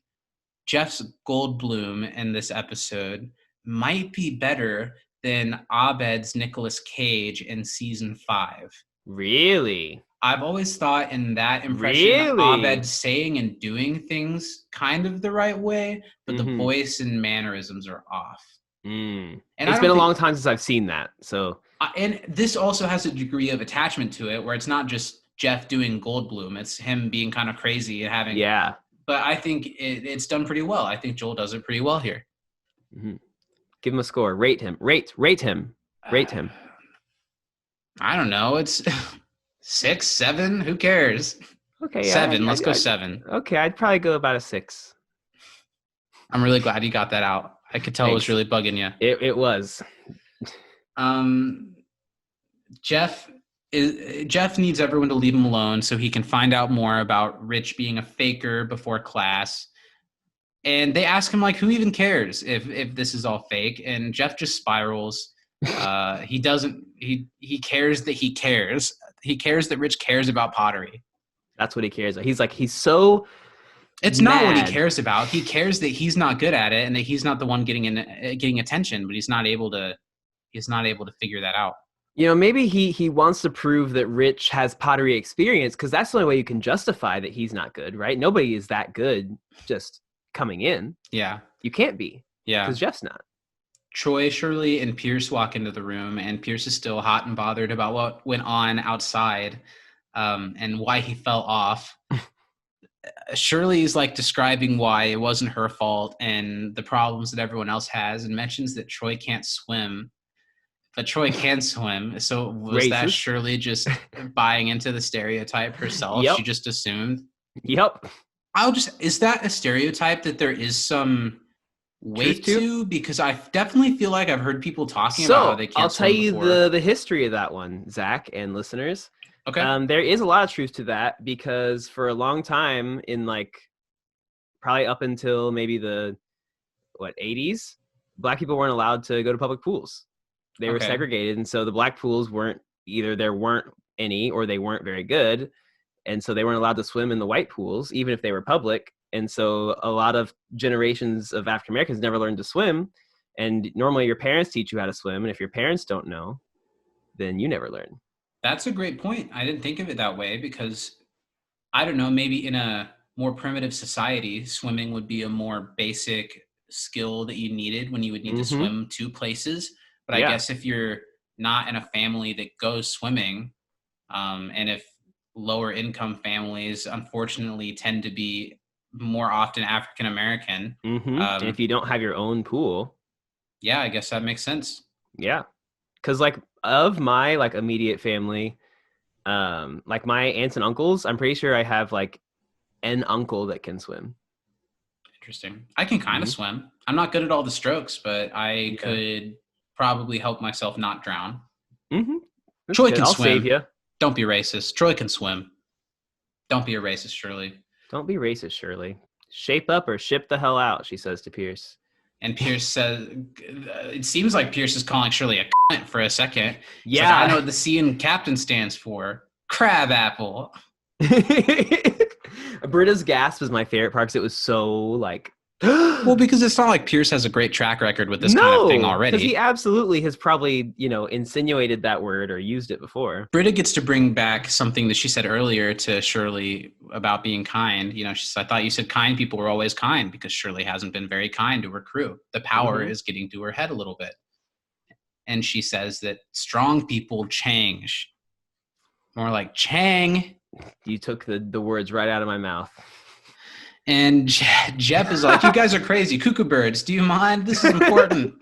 Jeff's Goldblum in this episode might be better than Abed's Nicolas Cage in season 5. Really? I've always thought in that impression, Abed saying and doing things kind of the right way, but the voice and mannerisms are off. And it's been a long time since I've seen that. So, and this also has a degree of attachment to it, where it's not just Jeff doing Goldblum; it's him being kind of crazy and having. Yeah. But I think it's done pretty well. I think Joel does it pretty well here. Mm-hmm. Give him a score. Rate him. Rate him. Rate him. I don't know. It's 6, 7. Who cares? Okay. 7. Let's go 7. Okay, I'd probably go about a 6. I'm really glad you got that out. I could tell It was really bugging you. It was. Jeff needs everyone to leave him alone so he can find out more about Rich being a faker before class. And they ask him, like, who even cares if this is all fake? And Jeff just spirals. He cares that he cares. He cares that Rich cares about pottery. That's what he cares about. He's so It's not what he cares about. He cares that he's not good at it and that he's not the one getting attention, but he's not able to figure that out. You know, maybe he wants to prove that Rich has pottery experience because that's the only way you can justify that he's not good, right? Nobody is that good just coming in. Yeah. You can't be. Yeah. Because Jeff's not. Troy, Shirley, and Pierce walk into the room, and Pierce is still hot and bothered about what went on outside and why he fell off. Shirley's like describing why it wasn't her fault and the problems that everyone else has, and mentions that Troy can't swim, but Troy can swim. So was that Shirley just buying into the stereotype herself? Yep. She just assumed. Yep. Is that a stereotype that there is some weight to? Because I definitely feel like I've heard people talking about how they can't swim. I'll tell you the history of that one, Zach and listeners. Okay. There is a lot of truth to that because for a long time in like probably up until maybe the 80s, Black people weren't allowed to go to public pools. They were segregated, and so the Black pools weren't there weren't any or they weren't very good, and so they weren't allowed to swim in the white pools even if they were public. And so a lot of generations of African Americans never learned to swim, and normally your parents teach you how to swim, and if your parents don't know, then you never learn. That's a great point. I didn't think of it that way because, I don't know, maybe in a more primitive society, swimming would be a more basic skill that you needed when you would need to swim to places. But I guess if you're not in a family that goes swimming, and if lower income families, unfortunately, tend to be more often African American. And if you don't have your own pool. Yeah, I guess that makes sense. Yeah. Because like of my like immediate family, like my aunts and uncles, I'm pretty sure I have like an uncle that can swim. Interesting. I can kind of swim. I'm not good at all the strokes, but I could probably help myself not drown. Mm-hmm. Troy can I'll swim. save you. Don't be racist. Troy can swim. Don't be a racist, Shirley. Don't be racist, Shirley. Shape up or ship the hell out, she says to Pierce. And Pierce says, it seems like Pierce is calling Shirley a cunt for a second. He's Yeah. like, I know what the C in captain stands for. Crab apple. Britta's gasp was my favorite part because it was so like... Well, because it's not like Pierce has a great track record with this kind of thing already. Because he absolutely has probably, insinuated that word or used it before. Britta gets to bring back something that she said earlier to Shirley about being kind. She said, I thought you said kind people were always kind, because Shirley hasn't been very kind to her crew. The power is getting to her head a little bit. And she says that strong people change. More like Chang. You took the words right out of my mouth. And Jeff is like, you guys are crazy. Cuckoo birds, do you mind? This is important.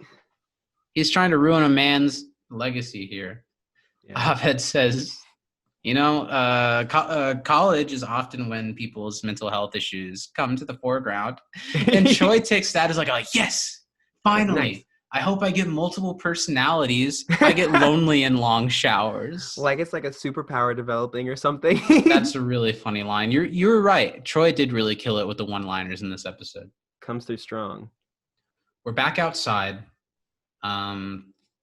He's trying to ruin a man's legacy here. Yeah. Abed says, college is often when people's mental health issues come to the foreground. And Troy takes that as like, yes, finally. Nice. I hope I get multiple personalities. I get lonely in long showers. Like it's like a superpower developing or something. That's a really funny line. You're right. Troy did really kill it with the one-liners in this episode. Comes through strong. We're back outside.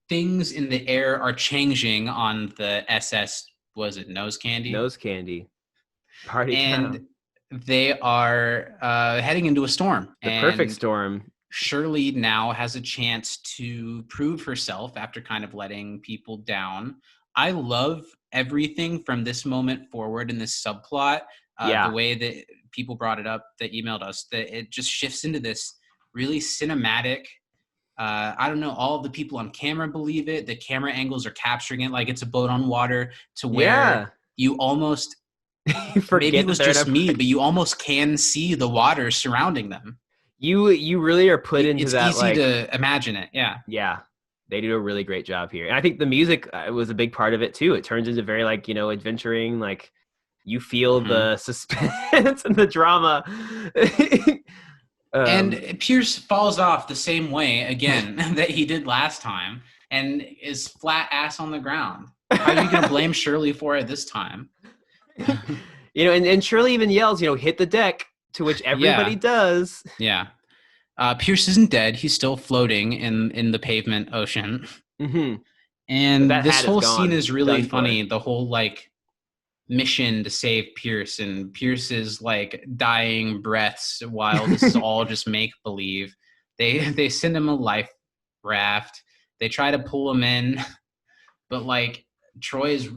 Things in the air are changing on the SS. Was it Nose Candy? Nose Candy. Party and town. They are heading into a storm. The perfect storm. Shirley now has a chance to prove herself after kind of letting people down. I love everything from this moment forward in this subplot. The way that people brought it up, that emailed us, that it just shifts into this really cinematic. I don't know, all of the people on camera believe it. The camera angles are capturing it like it's a boat on water, to where you almost, maybe it was just me, but you almost can see the water surrounding them. You really are put into it's that. It's easy to imagine it. Yeah. Yeah. They do a really great job here. And I think the music was a big part of it too. It turns into very adventuring, like you feel the suspense and the drama. And Pierce falls off the same way again that he did last time and is flat ass on the ground. How are you going to blame Shirley for it this time? And Shirley even yells, hit the deck. To which everybody does. Yeah. Pierce isn't dead. He's still floating in the pavement ocean. Mm-hmm. And this whole scene is really funny. The whole mission to save Pierce and Pierce's dying breaths while this is all just make believe. They send him a life raft. They try to pull him in, but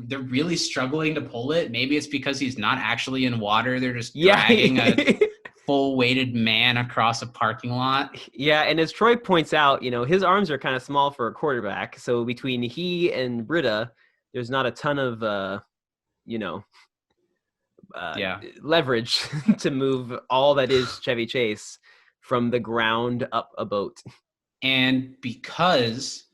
they're really struggling to pull it. Maybe it's because he's not actually in water. They're just dragging a full weighted man across a parking lot. Yeah. And as Troy points out, his arms are kind of small for a quarterback. So between he and Britta, there's not a ton of, leverage to move all that is Chevy Chase from the ground up a boat. And because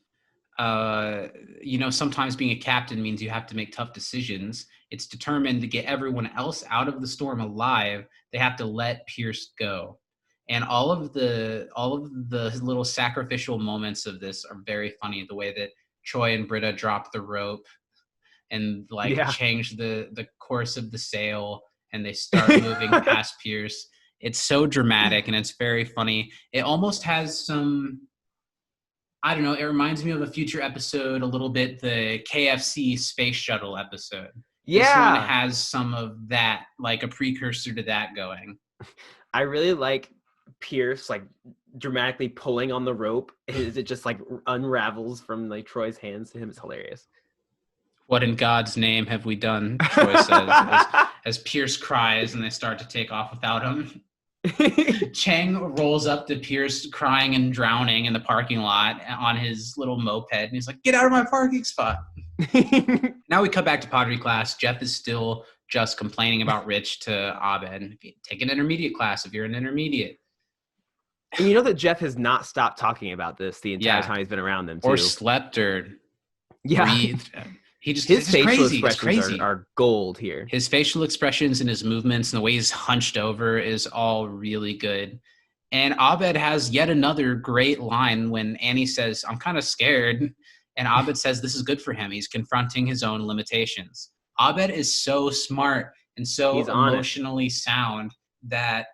sometimes being a captain means you have to make tough decisions. It's determined to get everyone else out of the storm alive. They have to let Pierce go. And all of the little sacrificial moments of this are very funny. The way that Troy and Britta drop the rope and change the course of the sail, and they start moving past Pierce. It's so dramatic and it's very funny. It almost has some, I don't know, it reminds me of a future episode a little bit, the KFC space shuttle episode. Yeah. This one has some of that, like a precursor to that going. I really like Pierce dramatically pulling on the rope as it just unravels from Troy's hands to him. It's hilarious. What in God's name have we done? Troy says as Pierce cries and they start to take off without him. Chang rolls up to Pierce crying and drowning in the parking lot on his little moped, and he's like, "Get out of my parking spot." Now we cut back to pottery class. Jeff is still just complaining about Rich to Abed. Take an intermediate class if you're an intermediate. And you know that Jeff has not stopped talking about this the entire time he's been around them, too. Or slept or breathed. His facial expressions are gold here. His facial expressions and his movements and the way he's hunched over is all really good. And Abed has yet another great line when Annie says, I'm kind of scared. And Abed says this is good for him. He's confronting his own limitations. Abed is so smart and so He's on it. emotionally sound that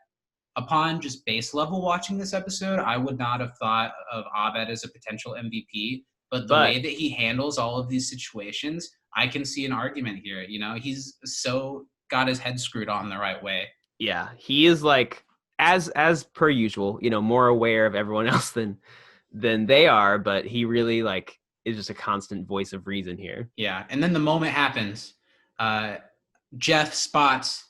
upon just base level watching this episode, I would not have thought of Abed as a potential MVP. But the way that he handles all of these situations, I can see an argument here. You know, he's so got his head screwed on the right way. Yeah, he is like, as per usual, you know, more aware of everyone else than they are, but he really like is just a constant voice of reason here. Yeah, and then the moment happens, Jeff spots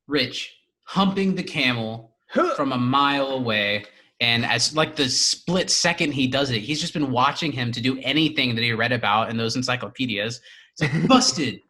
Rich humping the camel from a mile away, and as like the split second he does it, he's just been watching him to do anything that he read about in those encyclopedias. It's like, busted!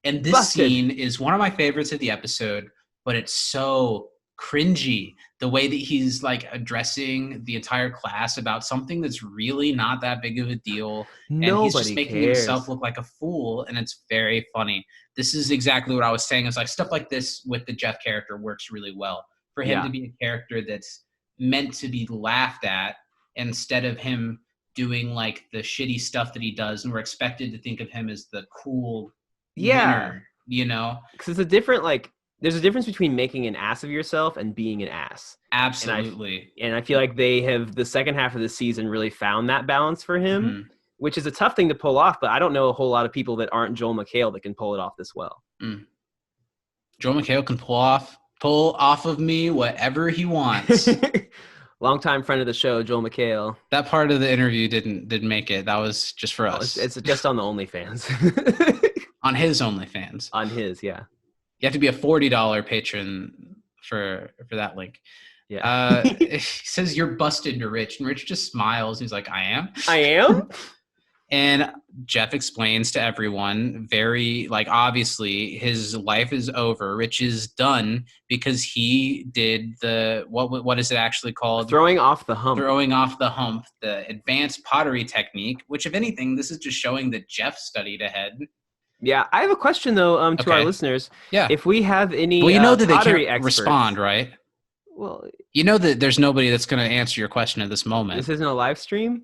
And this scene is one of my favorites of the episode, but it's so cringy the way that he's like addressing the entire class about something that's really not that big of a deal. And he's just making himself look like a fool, and it's very funny. This is exactly what I was saying. It's like stuff like this with the Jeff character works really well. For him to be a character that's meant to be laughed at instead of him doing like the shitty stuff that he does, and we're expected to think of him as the cool winner, you know? Because it's a different like there's a difference between making an ass of yourself and being an ass. Absolutely. And I feel like they have, the second half of the season, really found that balance for him, which is a tough thing to pull off, but I don't know a whole lot of people that aren't Joel McHale that can pull it off this well. Joel McHale can pull off of me whatever he wants. Longtime friend of the show, Joel McHale. That part of the interview didn't make it. That was just for us. It's just on the OnlyFans. On his OnlyFans. On his, yeah. You have to be a $40 patron for that link. Yeah. He says, you're busted to Rich. And Rich just smiles. He's like, I am? I am? And Jeff explains to everyone very, like, obviously his life is over. Rich is done because he did the, what is it actually called? Throwing off the hump. Throwing off the hump, the advanced pottery technique, which if anything, this is just showing that Jeff studied ahead. Yeah, I have a question though to our listeners. Yeah, if we have any, well, you know that they can't experts, respond, right? Well, you know that there's nobody that's going to answer your question at this moment. This isn't a live stream.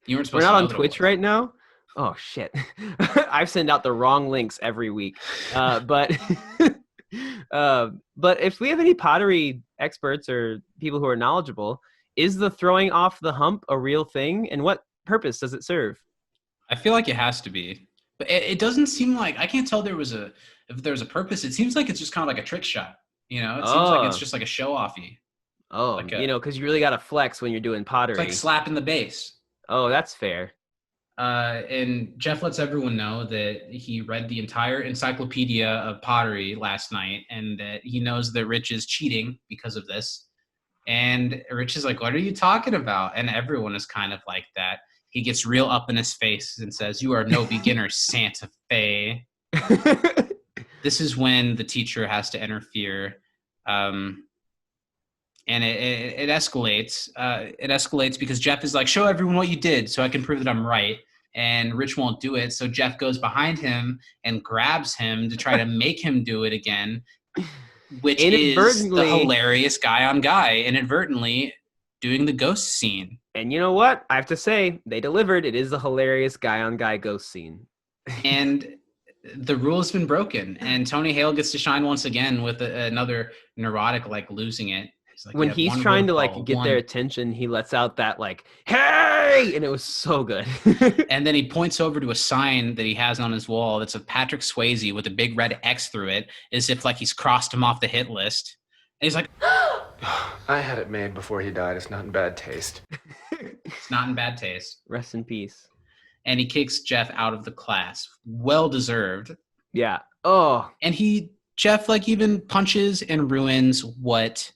You weren't supposed. We're not on Twitch right now. Oh shit! I've sent out the wrong links every week. But if we have any pottery experts or people who are knowledgeable, is the throwing off the hump a real thing, and what purpose does it serve? I feel like it has to be, but it doesn't seem like, I can't tell if there was a purpose. It seems like it's just kind of like a trick shot. You know, it seems like it's just like a show offy. Oh, like you know, because you really got to flex when you're doing pottery. It's like slapping the base. Oh, that's fair. And Jeff lets everyone know that he read the entire Encyclopedia of Pottery last night, and that he knows that Rich is cheating because of this. And Rich is like, what are you talking about? And everyone is kind of like that. He gets real up in his face and says, you are no beginner, Santa Fe. This is when the teacher has to interfere. And it escalates. It escalates because Jeff is like, show everyone what you did so I can prove that I'm right. And Rich won't do it. So Jeff goes behind him and grabs him to try to make him do it again, which is the hilarious guy on guy, inadvertently doing the ghost scene. And you know what? I have to say, they delivered. It is the hilarious guy on guy ghost scene. And the rule has been broken. And Tony Hale gets to shine once again with another neurotic, like, losing it. Like, when he's trying to like get their attention, he lets out that like, hey, and it was so good. And then he points over to a sign that he has on his wall that's of Patrick Swayze with a big red X through it, as if like he's crossed him off the hit list. And he's like, I had it made before he died. It's not in bad taste. It's not in bad taste. Rest in peace. And he kicks Jeff out of the class. Well deserved. Yeah. Oh. And Jeff like even punches and ruins what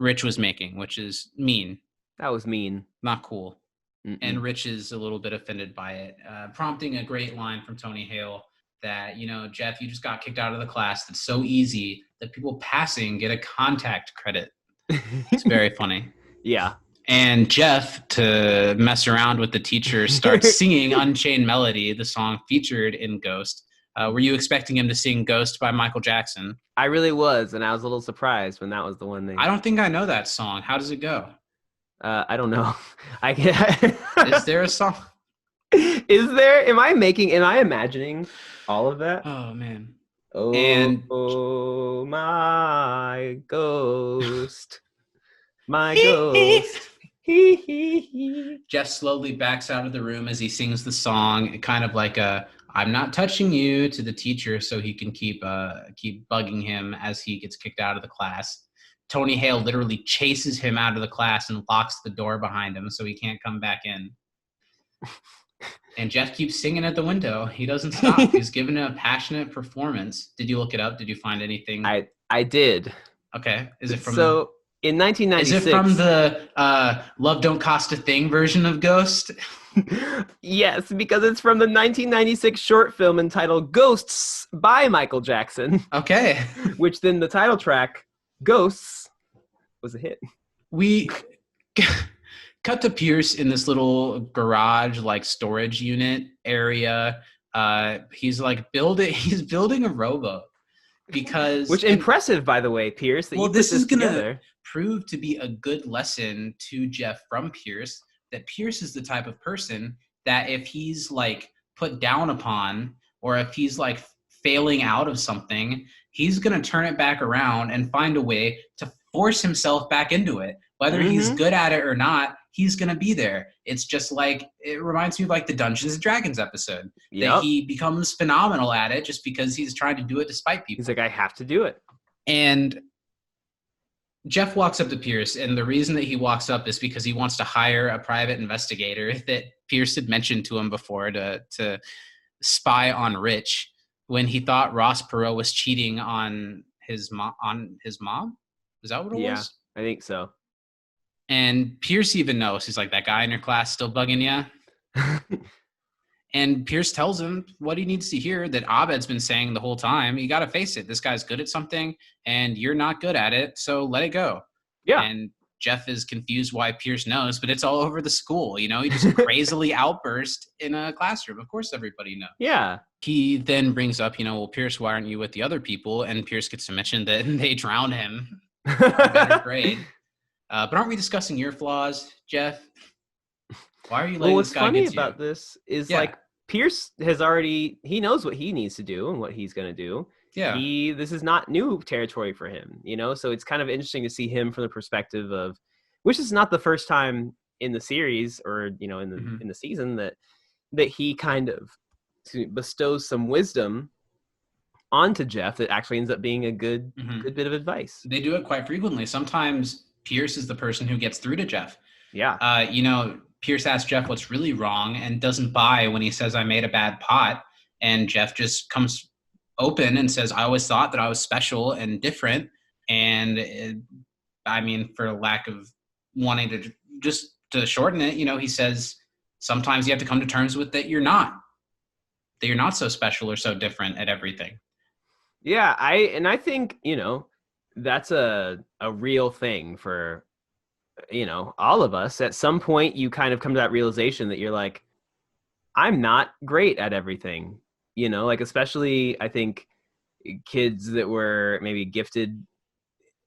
Rich was making, which is mean. That was mean. Not cool. Mm-mm. And Rich is a little bit offended by it, prompting a great line from Tony Hale that, you know, Jeff, you just got kicked out of the class. That's so easy that people passing get a contact credit. It's very funny. Yeah. And Jeff, to mess around with the teacher, starts singing Unchained Melody, the song featured in Ghost. Were you expecting him to sing Ghost by Michael Jackson? I really was, and I was a little surprised when that was the one they... I don't think I know that song. How does it go? I don't know. Is there a song? Is there? Am I imagining all of that? Oh, man. Oh, my ghost. My ghost. Jeff slowly backs out of the room as he sings the song, kind of like I'm not touching you to the teacher so he can keep bugging him as he gets kicked out of the class. Tony Hale literally chases him out of the class and locks the door behind him so he can't come back in. And Jeff keeps singing at the window. He doesn't stop. He's giving a passionate performance. Did you look it up? Did you find anything? I did. Okay. Is it from in 1996? Is it from the Love Don't Cost a Thing version of Ghost? Yes, because it's from the 1996 short film entitled Ghosts by Michael Jackson. Okay. Which then the title track, Ghosts, was a hit. We cut to Pierce in this little garage, like storage unit area. He's building a rowboat. Which impressive, by the way, Pierce. This is going to prove to be a good lesson to Jeff from Pierce, that Pierce is the type of person that if he's like put down upon, or if he's like failing out of something, he's going to turn it back around and find a way to force himself back into it. Whether he's good at it or not, he's going to be there. It's just like, it reminds me of like the Dungeons and Dragons episode. Yep. That he becomes phenomenal at it just because he's trying to do it despite people. He's like, I have to do it. And Jeff walks up to Pierce, and the reason that he walks up is because he wants to hire a private investigator that Pierce had mentioned to him before to spy on Rich when he thought Ross Perot was cheating on his mom. Is that what it was? Yeah, I think so. And Pierce even knows. He's like, that guy in your class still bugging you? And Pierce tells him what he needs to hear, that Abed's been saying the whole time. You got to face it. This guy's good at something, and you're not good at it, so let it go. Yeah. And Jeff is confused why Pierce knows, but it's all over the school. You know, he just crazily outburst in a classroom. Of course everybody knows. Yeah. He then brings up, well, Pierce, why aren't you with the other people? And Pierce gets to mention that they drowned him in better grade. But aren't we discussing your flaws, Jeff? Why are you letting this guy get to you? What's funny about this is like Pierce he knows what he needs to do and what he's going to do. Yeah. This is not new territory for him, so it's kind of interesting to see him from the perspective of, which is not the first time in the series or, in the season that he kind of bestows some wisdom onto Jeff that actually ends up being a good bit of advice. They do it quite frequently. Sometimes Pierce is the person who gets through to Jeff. Yeah. Pierce asks Jeff what's really wrong and doesn't buy when he says, I made a bad pot. And Jeff just comes open and says, I always thought that I was special and different. And for lack of wanting to just to shorten it, he says, sometimes you have to come to terms with that you're not so special or so different at everything. Yeah. I think, that's a real thing for, all of us. At some point you kind of come to that realization that you're like, I'm not great at everything, especially I think kids that were maybe gifted,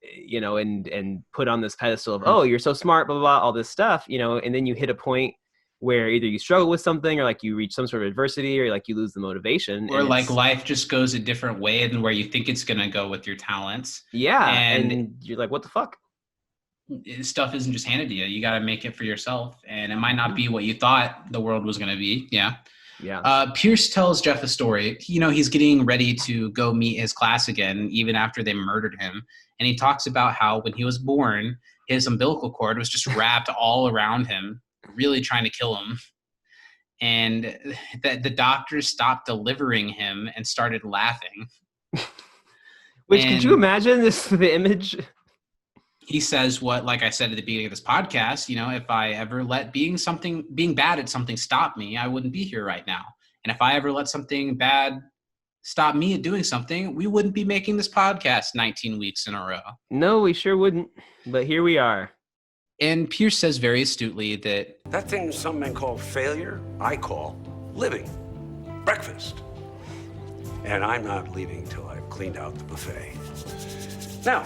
and put on this pedestal of, oh, you're so smart, blah, blah, blah, all this stuff, and then you hit a point where either you struggle with something or like you reach some sort of adversity or like you lose the motivation. Or like life just goes a different way than where you think it's going to go with your talents. Yeah. And you're like, what the fuck? Stuff isn't just handed to you. You got to make it for yourself. And it might not be what you thought the world was going to be. Yeah. Yeah. Pierce tells Jeff a story. He's getting ready to go meet his class again, even after they murdered him. And he talks about how when he was born, his umbilical cord was just wrapped all around him, really trying to kill him. And that the doctors stopped delivering him and started laughing. Which, could you imagine the image? He says like I said at the beginning of this podcast, if I ever let being bad at something stop me, I wouldn't be here right now. And if I ever let something bad stop me at doing something, we wouldn't be making this podcast 19 weeks in a row. No, we sure wouldn't. But here we are. And Pierce says very astutely that thing some men call failure, I call living. Breakfast. And I'm not leaving till I've cleaned out the buffet. Now,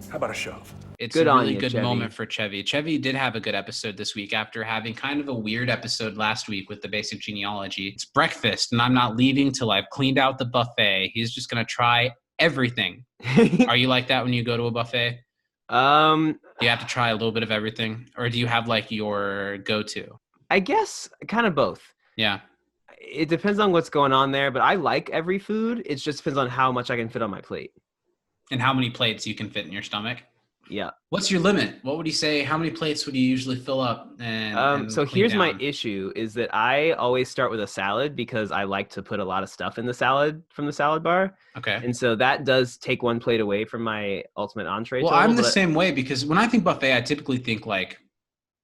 how about a shove? It's Good a on really you, good Chevy. moment for Chevy. Chevy did have a good episode this week after having kind of a weird episode last week with the basic genealogy. It's breakfast, and I'm not leaving till I've cleaned out the buffet. He's just going to try everything. Are you like that when you go to a buffet? Do you have to try a little bit of everything? Or do you have like your go-to? I guess kind of both. Yeah. It depends on what's going on there, but I like every food. It just depends on how much I can fit on my plate. And how many plates you can fit in your stomach? Yeah. What's your limit? What would you say? How many plates would you usually fill up? And So clean here's my down? issue is that I always start with a salad because I like to put a lot of stuff in the salad from the salad bar. Okay. And so that does take one plate away from my ultimate entree. Well, total, I'm the but same way because when I think buffet, I typically think like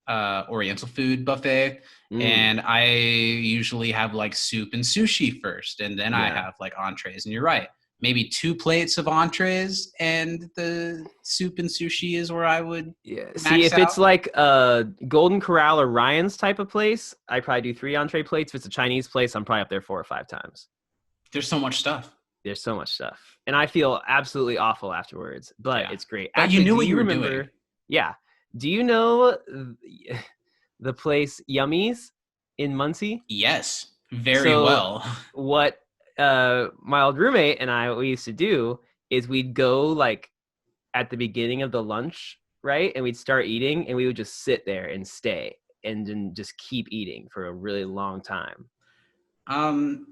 Oriental food buffet. And I usually have like soup and sushi first. And then I have like entrees. And you're right. Maybe 2 plates of entrees and the soup and sushi is where I would See, if it's like a Golden Corral or Ryan's type of place, I probably do 3 entree plates. If it's a Chinese place, I'm probably up there 4 or 5 times. There's so much stuff. There's so much stuff. And I feel absolutely awful afterwards, but it's great. But you knew what you were doing. Yeah. Do you know the place Yummies in Muncie? Yes, very well. What my old roommate and I, what we used to do is we'd go like at the beginning of the lunch, right? And we'd start eating and we would just sit there and stay and then just keep eating for a really long time.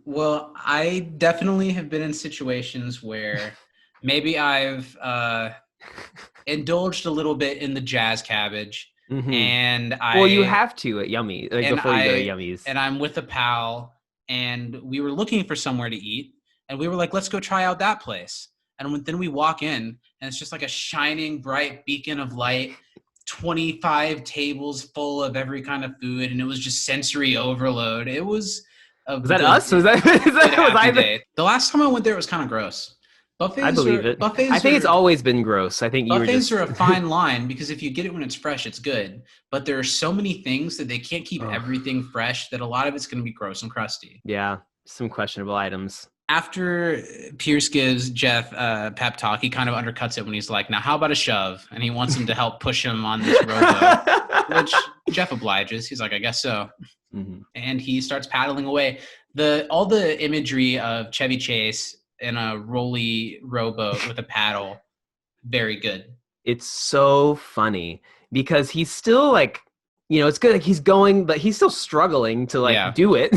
Well, I definitely have been in situations where maybe I've indulged a little bit in the jazz cabbage. And well, you have to at Yummy, like before you go to Yummies. And I'm with a pal, and we were looking for somewhere to eat, and we were like, let's go try out that place. And then we walk in, and it's just like a shining, bright beacon of light, 25 tables full of every kind of food, and it was just sensory overload. It was Was that us? Was that was I day. The last time I went there, it was kind of gross. Buffets I believe it. I think it's always been gross. I think buffets are a fine line because if you get it when it's fresh, it's good. But there are so many things that they can't keep everything fresh that a lot of it's going to be gross and crusty. Yeah, some questionable items. After Pierce gives Jeff a pep talk, he kind of undercuts it when he's like, now how about a shove? And he wants him to help push him on this rowboat, which Jeff obliges. He's like, I guess so. And he starts paddling away. All the imagery of Chevy Chase in a rolly rowboat with a paddle, very good. It's so funny because he's still like, it's good. Like he's going, but he's still struggling to like do it.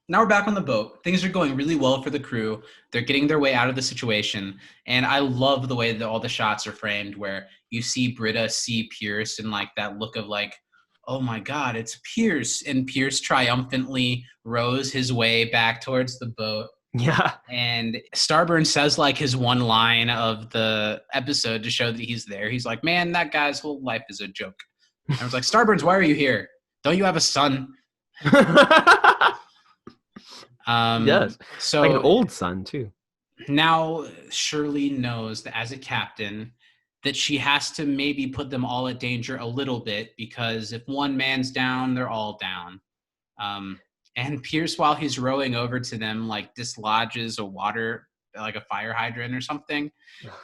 Now we're back on the boat. Things are going really well for the crew. They're getting their way out of the situation. And I love the way that all the shots are framed where you see Britta see Pierce and like that look of like, oh my God, it's Pierce. And Pierce triumphantly rows his way back towards the boat. Yeah. And Starburn says like his one line of the episode to show that he's there. He's like, man, that guy's whole life is a joke. And I was like, Starburns, why are you here? Don't you have a son? Yes. So like an old son too. Now Shirley knows that as a captain that she has to maybe put them all at danger a little bit because if one man's down, they're all down. And Pierce, while he's rowing over to them, like dislodges a water, like a fire hydrant or something,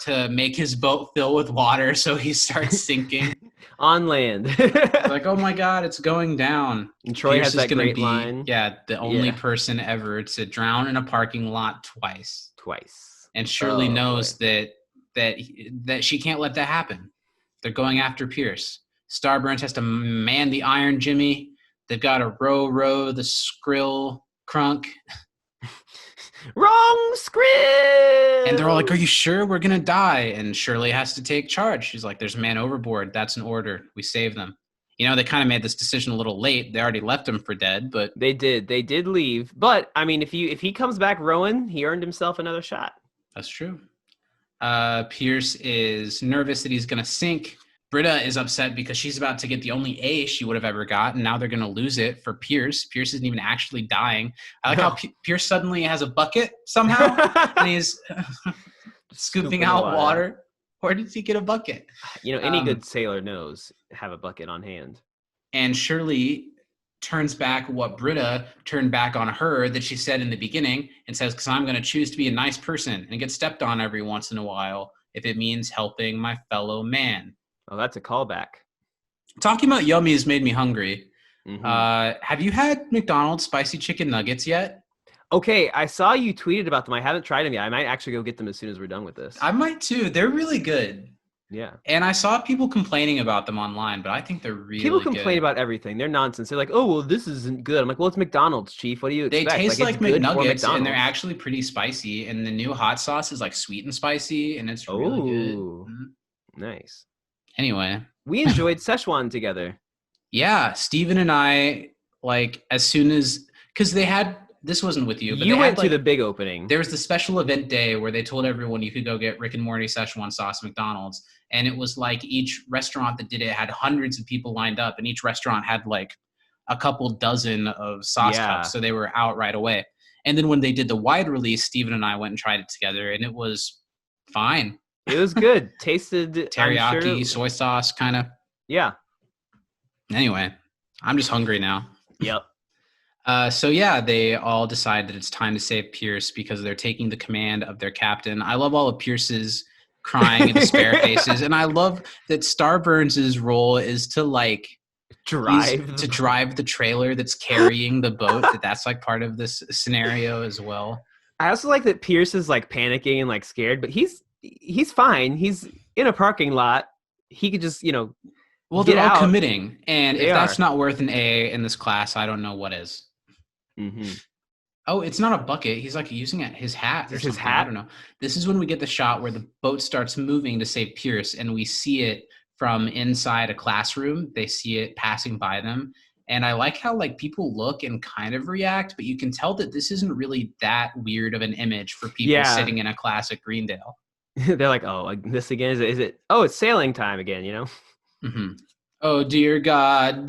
to make his boat fill with water. So he starts sinking on land. Like, oh my God, it's going down. And Troy Pierce has that is gonna great be, line. Yeah, the only person ever to drown in a parking lot twice. And Shirley knows that she can't let that happen. They're going after Pierce. Starburns has to man the iron Jimmy. They've got to row the skrill crunk. Wrong skrill! And they're all like, are you sure we're going to die? And Shirley has to take charge. She's like, there's a man overboard. That's an order. We save them. They kind of made this decision a little late. They already left him for dead, but... They did leave. But, I mean, if he comes back rowing, he earned himself another shot. That's true. Pierce is nervous that he's going to sink. Britta is upset because she's about to get the only A she would have ever got, and now they're going to lose it for Pierce. Pierce isn't even actually dying. I like how Pierce suddenly has a bucket somehow, and he's scooping out water. Where did he get a bucket? Any good sailor knows have a bucket on hand. And Shirley turns back what Britta turned back on her that she said in the beginning and says, because I'm going to choose to be a nice person and get stepped on every once in a while if it means helping my fellow man. Oh, that's a callback. Talking about yummies made me hungry. Mhm. Have you had McDonald's spicy chicken nuggets yet? Okay, I saw you tweeted about them. I haven't tried them yet. I might actually go get them as soon as we're done with this. I might too. They're really good. Yeah. And I saw people complaining about them online, but I think they're really People good. complain about everything. They're nonsense. They're like, oh, well, this isn't good. I'm like, well, it's McDonald's, Chief. What do you expect? They taste it's like good for McNuggets, and they're McDonald's. actually pretty spicy. And the new hot sauce is like sweet and spicy, and it's really good. Mhm. Nice. Anyway, We enjoyed Szechuan together. yeah, Steven and I, like, as soon as, because they had, this wasn't with you, but You they went had, to like, the big opening. there was the special event day where they told everyone you could go get Rick and Morty Szechuan sauce at McDonald's. And it was like each restaurant that did it had hundreds of people lined up, and each restaurant had like a couple dozen of sauce cups. So they were out right away. And then when they did the wide release, Steven and I went and tried it together, and it was fine. It was good. Tasted Teriyaki, soy sauce, kind of. Yeah. Anyway, I'm just hungry now. Yep. So yeah, they all decide that it's time to save Pierce because they're taking the command of their captain. I love all of Pierce's crying and despair faces, and I love that Starburns' role is to like drive the trailer that's carrying the boat. That's like part of this scenario as well. I also like that Pierce is like panicking and like scared, but he's fine. He's in a parking lot. He could just, well, get they're all out. committing, and They if that's are. not worth an A in this class, I don't know what is. Mm-hmm. Oh, it's not a bucket. He's like using his hat. Or Is his something. I hat? don't know. This is when we get the shot where the boat starts moving to save Pierce, and we see it from inside a classroom. They see it passing by them. And I like how like people look and kind of react, but you can tell that this isn't really that weird of an image for people sitting in a class at Greendale. They're like, oh, like this again? Is it? Oh, it's sailing time again, Mm-hmm. Oh, dear God,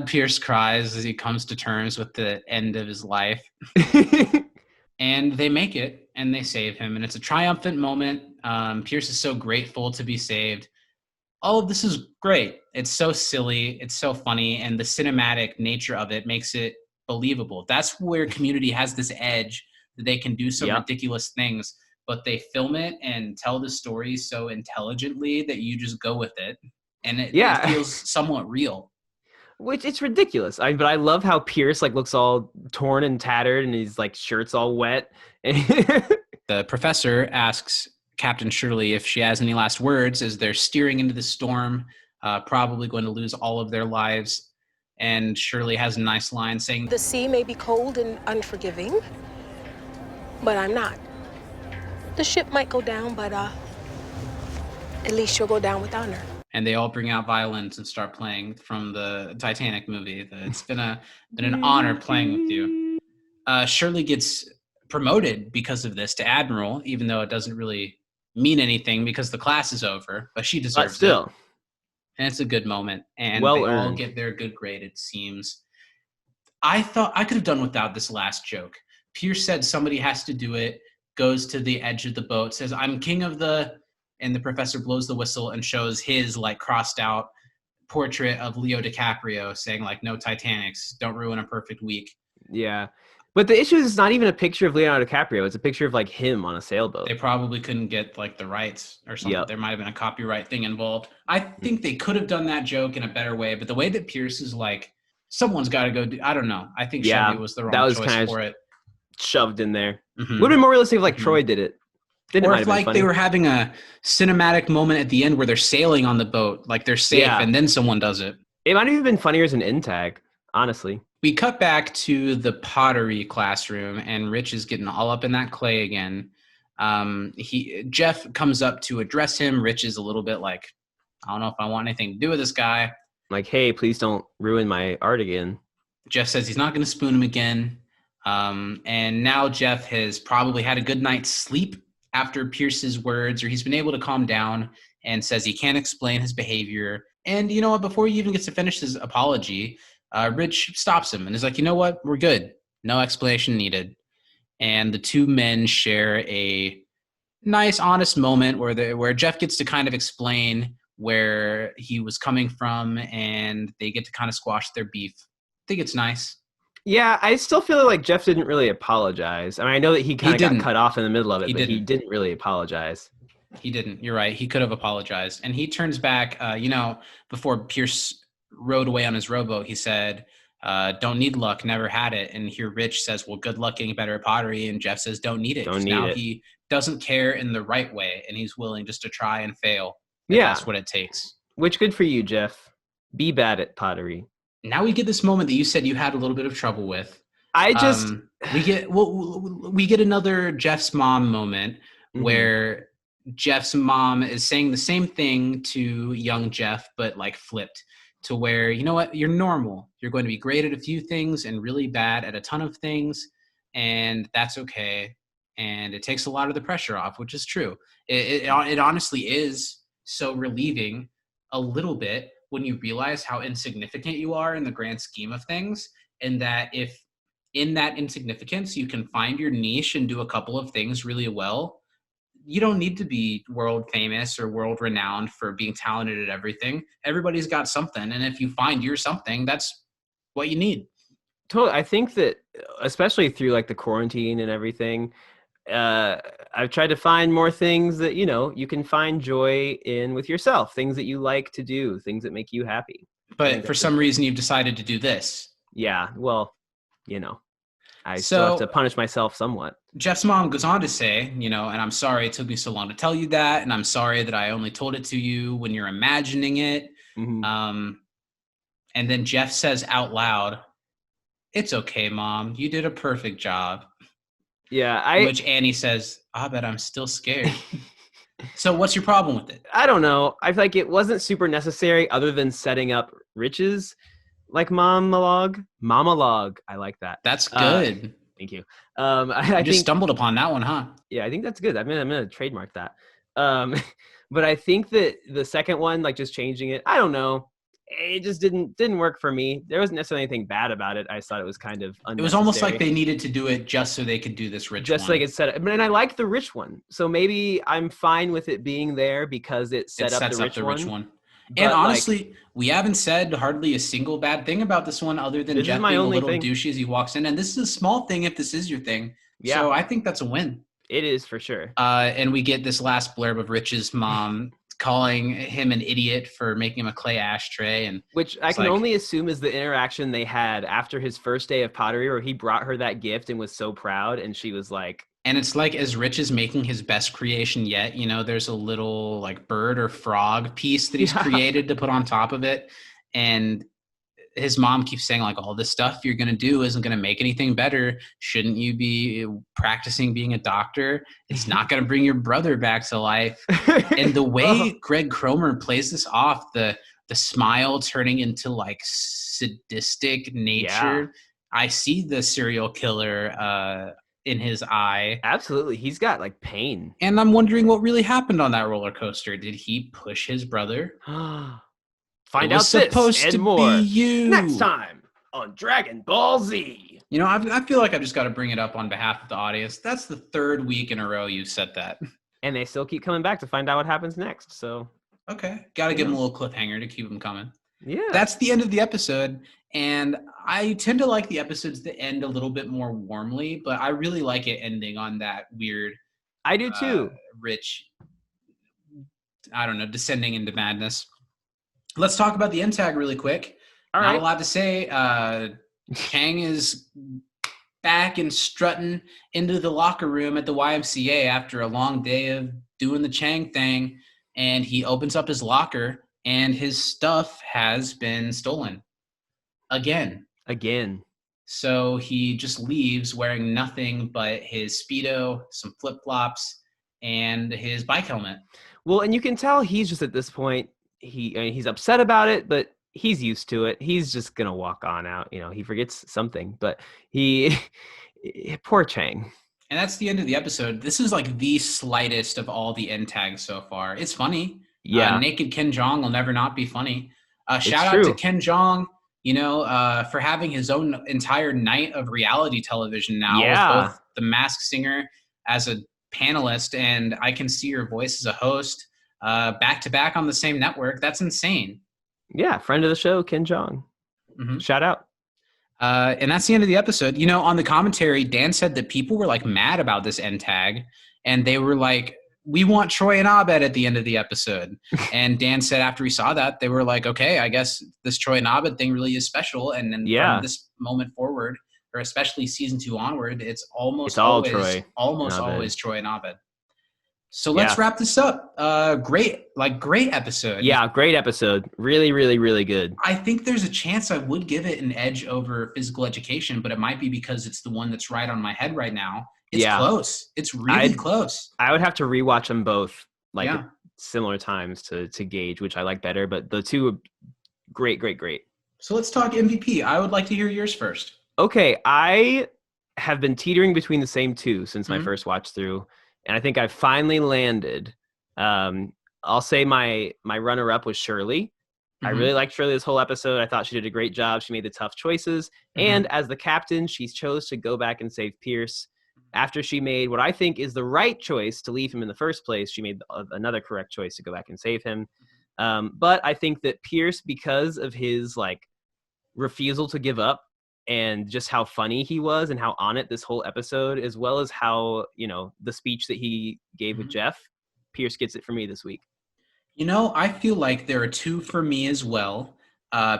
Pierce cries as he comes to terms with the end of his life. And they make it, and they save him, and it's a triumphant moment. Pierce is so grateful to be saved. All of this is great. It's so silly. It's so funny, and the cinematic nature of it makes it believable. That's where Community has this edge that they can do some ridiculous things, but they film it and tell the story so intelligently that you just go with it. And it feels somewhat real. Which it's ridiculous. But I love how Pierce like looks all torn and tattered, and his like shirt's all wet. The professor asks Captain Shirley if she has any last words as they're steering into the storm, probably going to lose all of their lives. And Shirley has a nice line saying, "The sea may be cold and unforgiving, but I'm not. The ship might go down, but at least you'll go down with honor." And they all bring out violins and start playing from the Titanic movie. It's been an honor playing with you. Shirley gets promoted because of this to admiral, even though it doesn't really mean anything because the class is over. But she deserves it. And it's a good moment. And they all get their good grade, it seems. I thought I could have done without this last joke. Pierce said somebody has to do it, goes to the edge of the boat, says, "I'm king of the..." And the professor blows the whistle and shows his like crossed out portrait of Leo DiCaprio saying like, "No Titanics, don't ruin a perfect week." Yeah. But the issue is it's not even a picture of Leonardo DiCaprio. It's a picture of like him on a sailboat. They probably couldn't get like the rights or something. There might have been a copyright thing involved. I think they could have done that joke in a better way, but the way that Pierce is like, someone's got to go do, I don't know. I think Chevy was the wrong choice for it. Shoved in there. Mm-hmm. Would have been more realistic if like Troy did it. Or if like they were having a cinematic moment at the end where they're sailing on the boat, like they're safe, and then someone does it. It might have even been funnier as an end tag, honestly. We cut back to the pottery classroom, and Rich is getting all up in that clay again. Jeff comes up to address him. Rich is a little bit like, I don't know if I want anything to do with this guy. Like, hey, please don't ruin my art again. Jeff says he's not going to spoon him again. And now Jeff has probably had a good night's sleep after Pierce's words, or he's been able to calm down, and says he can't explain his behavior. And you know what? Before he even gets to finish his apology, Rich stops him and is like, "You know what? We're good. No explanation needed." And the two men share a nice, honest moment where Jeff gets to kind of explain where he was coming from, and they get to kind of squash their beef. think it's nice. Yeah, I still feel like Jeff didn't really apologize. I mean, I know that he kind of got cut off in the middle of it, but he didn't really apologize. He didn't. You're right. He could have apologized. And he turns back, before Pierce rode away on his rowboat, he said, don't need luck, never had it. And here Rich says, well, good luck getting better at pottery. And Jeff says, don't need it. Now he doesn't care in the right way, and he's willing just to try and fail. Yeah. That's what it takes. Which, good for you, Jeff. Be bad at pottery. Now we get this moment that you said you had a little bit of trouble with. We get another Jeff's mom moment where Jeff's mom is saying the same thing to young Jeff, but like flipped to where, you know what, you're normal. You're going to be great at a few things and really bad at a ton of things, and that's okay. And it takes a lot of the pressure off, which is true. It honestly is so relieving a little bit when you realize how insignificant you are in the grand scheme of things, and that if in that insignificance you can find your niche and do a couple of things really well, you don't need to be world famous or world renowned for being talented at everything. Everybody's got something, and if you find your something, that's what you need. Totally. I think that especially through like the quarantine and everything, I've tried to find more things that, you can find joy in with yourself, things that you like to do, things that make you happy. But for some reason you've decided to do this. Yeah. Well, I still have to punish myself somewhat. Jeff's mom goes on to say, and I'm sorry it took me so long to tell you that. And I'm sorry that I only told it to you when you're imagining it. And then Jeff says out loud, it's okay, Mom. You did a perfect job. Yeah. Which Annie says, I bet I'm still scared. So what's your problem with it? I don't know. I feel like it wasn't super necessary other than setting up Rich's like monologue. I like that. That's good. Thank you. I just stumbled upon that one, huh? Yeah, I think that's good. I'm gonna trademark that. But I think that the second one, like just changing it, I don't know. It just didn't work for me. There wasn't necessarily anything bad about it. I just thought it was kind of unnecessary. It was almost like they needed to do it just so they could do this rich one. Just so they could set it. And I like the rich one. So maybe I'm fine with it being there because it sets up the rich one. And honestly, we haven't said hardly a single bad thing about this one other than Jeff being a little douchey as he walks in. And this is a small thing if this is your thing. Yeah. So I think that's a win. It is for sure. And we get this last blurb of Rich's mom calling him an idiot for making him a clay ashtray. And which I can only assume is the interaction they had after his first day of pottery where he brought her that gift and was so proud. And she was like, and it's like as Rich is making his best creation yet, there's a little like bird or frog piece that he's created to put on top of it. And his mom keeps saying like, all this stuff you're going to do isn't going to make anything better. Shouldn't you be practicing being a doctor? It's not going to bring your brother back to life. And the way Greg Cromer plays this off, the smile turning into like sadistic nature. I see the serial killer, in his eye. Absolutely. He's got like pain. And I'm wondering what really happened on that roller coaster. Did he push his brother? Find out this and more you. Next time on Dragon Ball Z. I feel like I've just got to bring it up on behalf of the audience. That's the third week in a row you said that. And they still keep coming back to find out what happens next. So okay. Got to give them a little cliffhanger to keep them coming. Yeah. That's the end of the episode. And I tend to like the episodes that end a little bit more warmly, but I really like it ending on that weird. I do too. Rich, I don't know, descending into madness. Let's talk about the end tag really quick. Not a lot to say. Chang is back and strutting into the locker room at the YMCA after a long day of doing the Chang thing. And he opens up his locker and his stuff has been stolen. Again. So he just leaves wearing nothing but his Speedo, some flip-flops, and his bike helmet. Well, and you can tell he's just at this point, he's upset about it, but he's used to it. He's just going to walk on out. He forgets something, but poor Chang. And that's the end of the episode. This is like the slightest of all the end tags so far. It's funny. Yeah. Naked Ken Jeong will never not be funny. Shout out to Ken Jeong, for having his own entire night of reality television now. Yeah. With both The Masked Singer as a panelist and I Can See Your Voice as a host, back to back on the same network. That's insane. Yeah, friend of the show, Ken Jeong. Mm-hmm. Shout out. And that's the end of the episode. You know, on the commentary, Dan said that people were like mad about this end tag, and they were like, we want Troy and Abed at the end of the episode. And Dan said after he saw that, they were like, okay, I guess this Troy and Abed thing really is special. And then from this moment forward, or especially season 2 onward, it's almost always Troy and Abed. So let's wrap this up. Great episode. Yeah, great episode. Really, really, really good. I think there's a chance I would give it an edge over physical education, but it might be because it's the one that's right on my head right now. It's close. It's really close. I would have to rewatch them both at similar times to gauge which I like better, but the two are great. So let's talk MVP. I would like to hear yours first. Okay, I have been teetering between the same two since my first watch through, and I think I finally landed. I'll say my runner-up was Shirley. I really liked Shirley this whole episode. I thought she did a great job. She made the tough choices, and as the captain, she chose to go back and save Pierce. After she made what I think is the right choice to leave him in the first place, she made another correct choice to go back and save him. But I think that Pierce, because of his refusal to give up and just how funny he was and how on it this whole episode, as well as how, the speech that he gave with Jeff, Pierce gets it for me this week. I feel like there are two for me as well.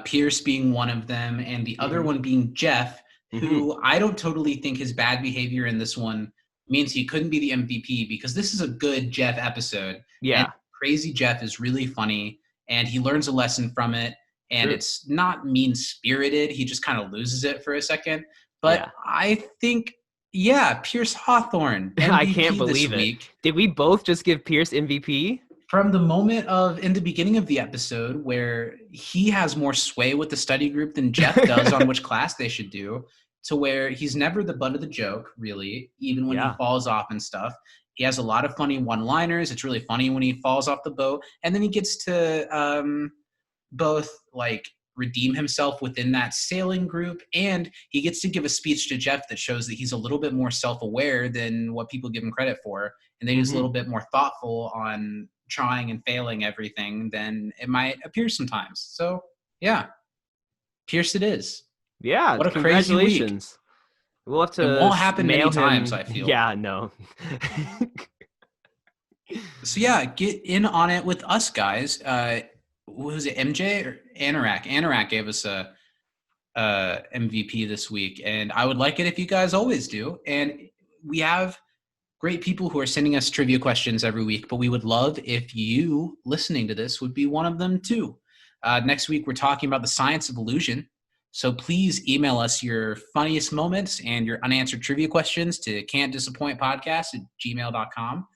Pierce being one of them and the other one being Jeff, who I don't totally think his bad behavior in this one means he couldn't be the MVP, because this is a good Jeff episode. Yeah. And Crazy Jeff is really funny, and he learns a lesson from it, and it's not mean-spirited. He just kind of loses it for a second. But I think, Pierce Hawthorne, MVP I can't believe it. Week. Did we both just give Pierce MVP? From the moment in the beginning of the episode where he has more sway with the study group than Jeff does on which class they should do, to where he's never the butt of the joke, really, even when he falls off and stuff. He has a lot of funny one-liners. It's really funny when he falls off the boat. And then he gets to both redeem himself within that sailing group, and he gets to give a speech to Jeff that shows that he's a little bit more self-aware than what people give him credit for. And then he's a little bit more thoughtful on trying and failing everything than it might appear sometimes. So, Pierce it is. Yeah, what a crazy week. We'll have to. It won't happen many times, I feel. Yeah, no. So get in on it with us, guys. Was it MJ or Anorak? Anorak gave us a MVP this week, and I would like it if you guys always do. And we have great people who are sending us trivia questions every week, but we would love if you listening to this would be one of them too. Next week, we're talking about the science of illusion. So please email us your funniest moments and your unanswered trivia questions to can'tdisappointpodcast@gmail.com.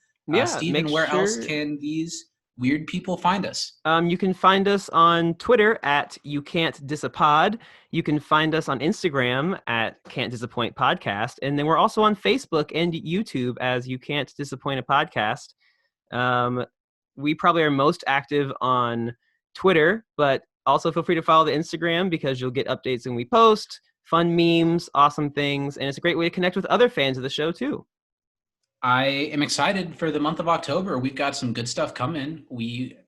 Steven, where else can these weird people find us? You can find us on Twitter at YouCan'tDisapod. You can find us on Instagram at Can't Disappoint Podcast. And then we're also on Facebook and YouTube as You Can't Disappoint a Podcast. We probably are most active on Twitter, but also feel free to follow the Instagram because you'll get updates when we post, fun memes, awesome things, and it's a great way to connect with other fans of the show too. I am excited for the month of October. We've got some good stuff coming. We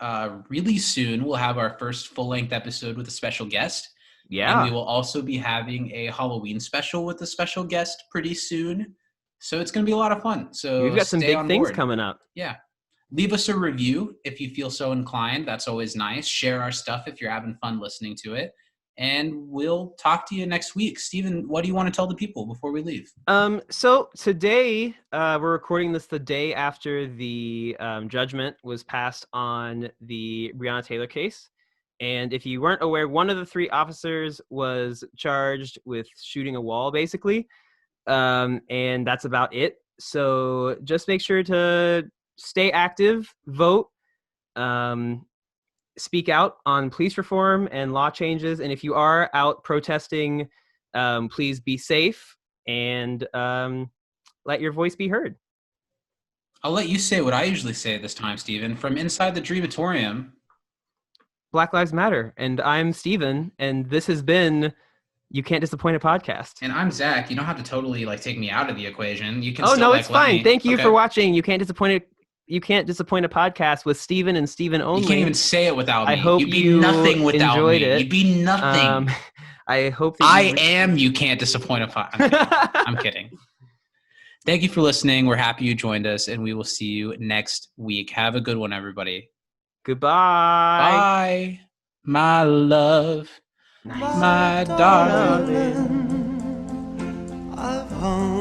really soon will have our first full-length episode with a special guest. Yeah. And we will also be having a Halloween special with a special guest pretty soon. So it's going to be a lot of fun. So we've got some big things coming up. Yeah. Leave us a review if you feel so inclined. That's always nice. Share our stuff if you're having fun listening to it. And we'll talk to you next week. Steven, what do you want to tell the people before we leave? So today, we're recording this the day after the judgment was passed on the Breonna Taylor case. And if you weren't aware, one of the 3 officers was charged with shooting a wall, basically. And that's about it. So just make sure to stay active, vote, speak out on police reform and law changes. And if you are out protesting, please be safe and let your voice be heard. I'll let you say what I usually say at this time, Steven. From inside the Dreamatorium, Black Lives Matter. And I'm Steven, and this has been You Can't Disappoint a Podcast. And I'm Zach. You don't have to totally take me out of the equation. You can it's fine. Thank you for watching You Can't Disappoint a Podcast with Steven and Steven only. You can't even say it without me. I hope You'd be nothing without enjoyed me. It. You'd be nothing. I hope that you can't disappoint a podcast. I'm kidding. Thank you for listening. We're happy you joined us, and we will see you next week. Have a good one, everybody. Goodbye. Bye, my love, my darling. I've hung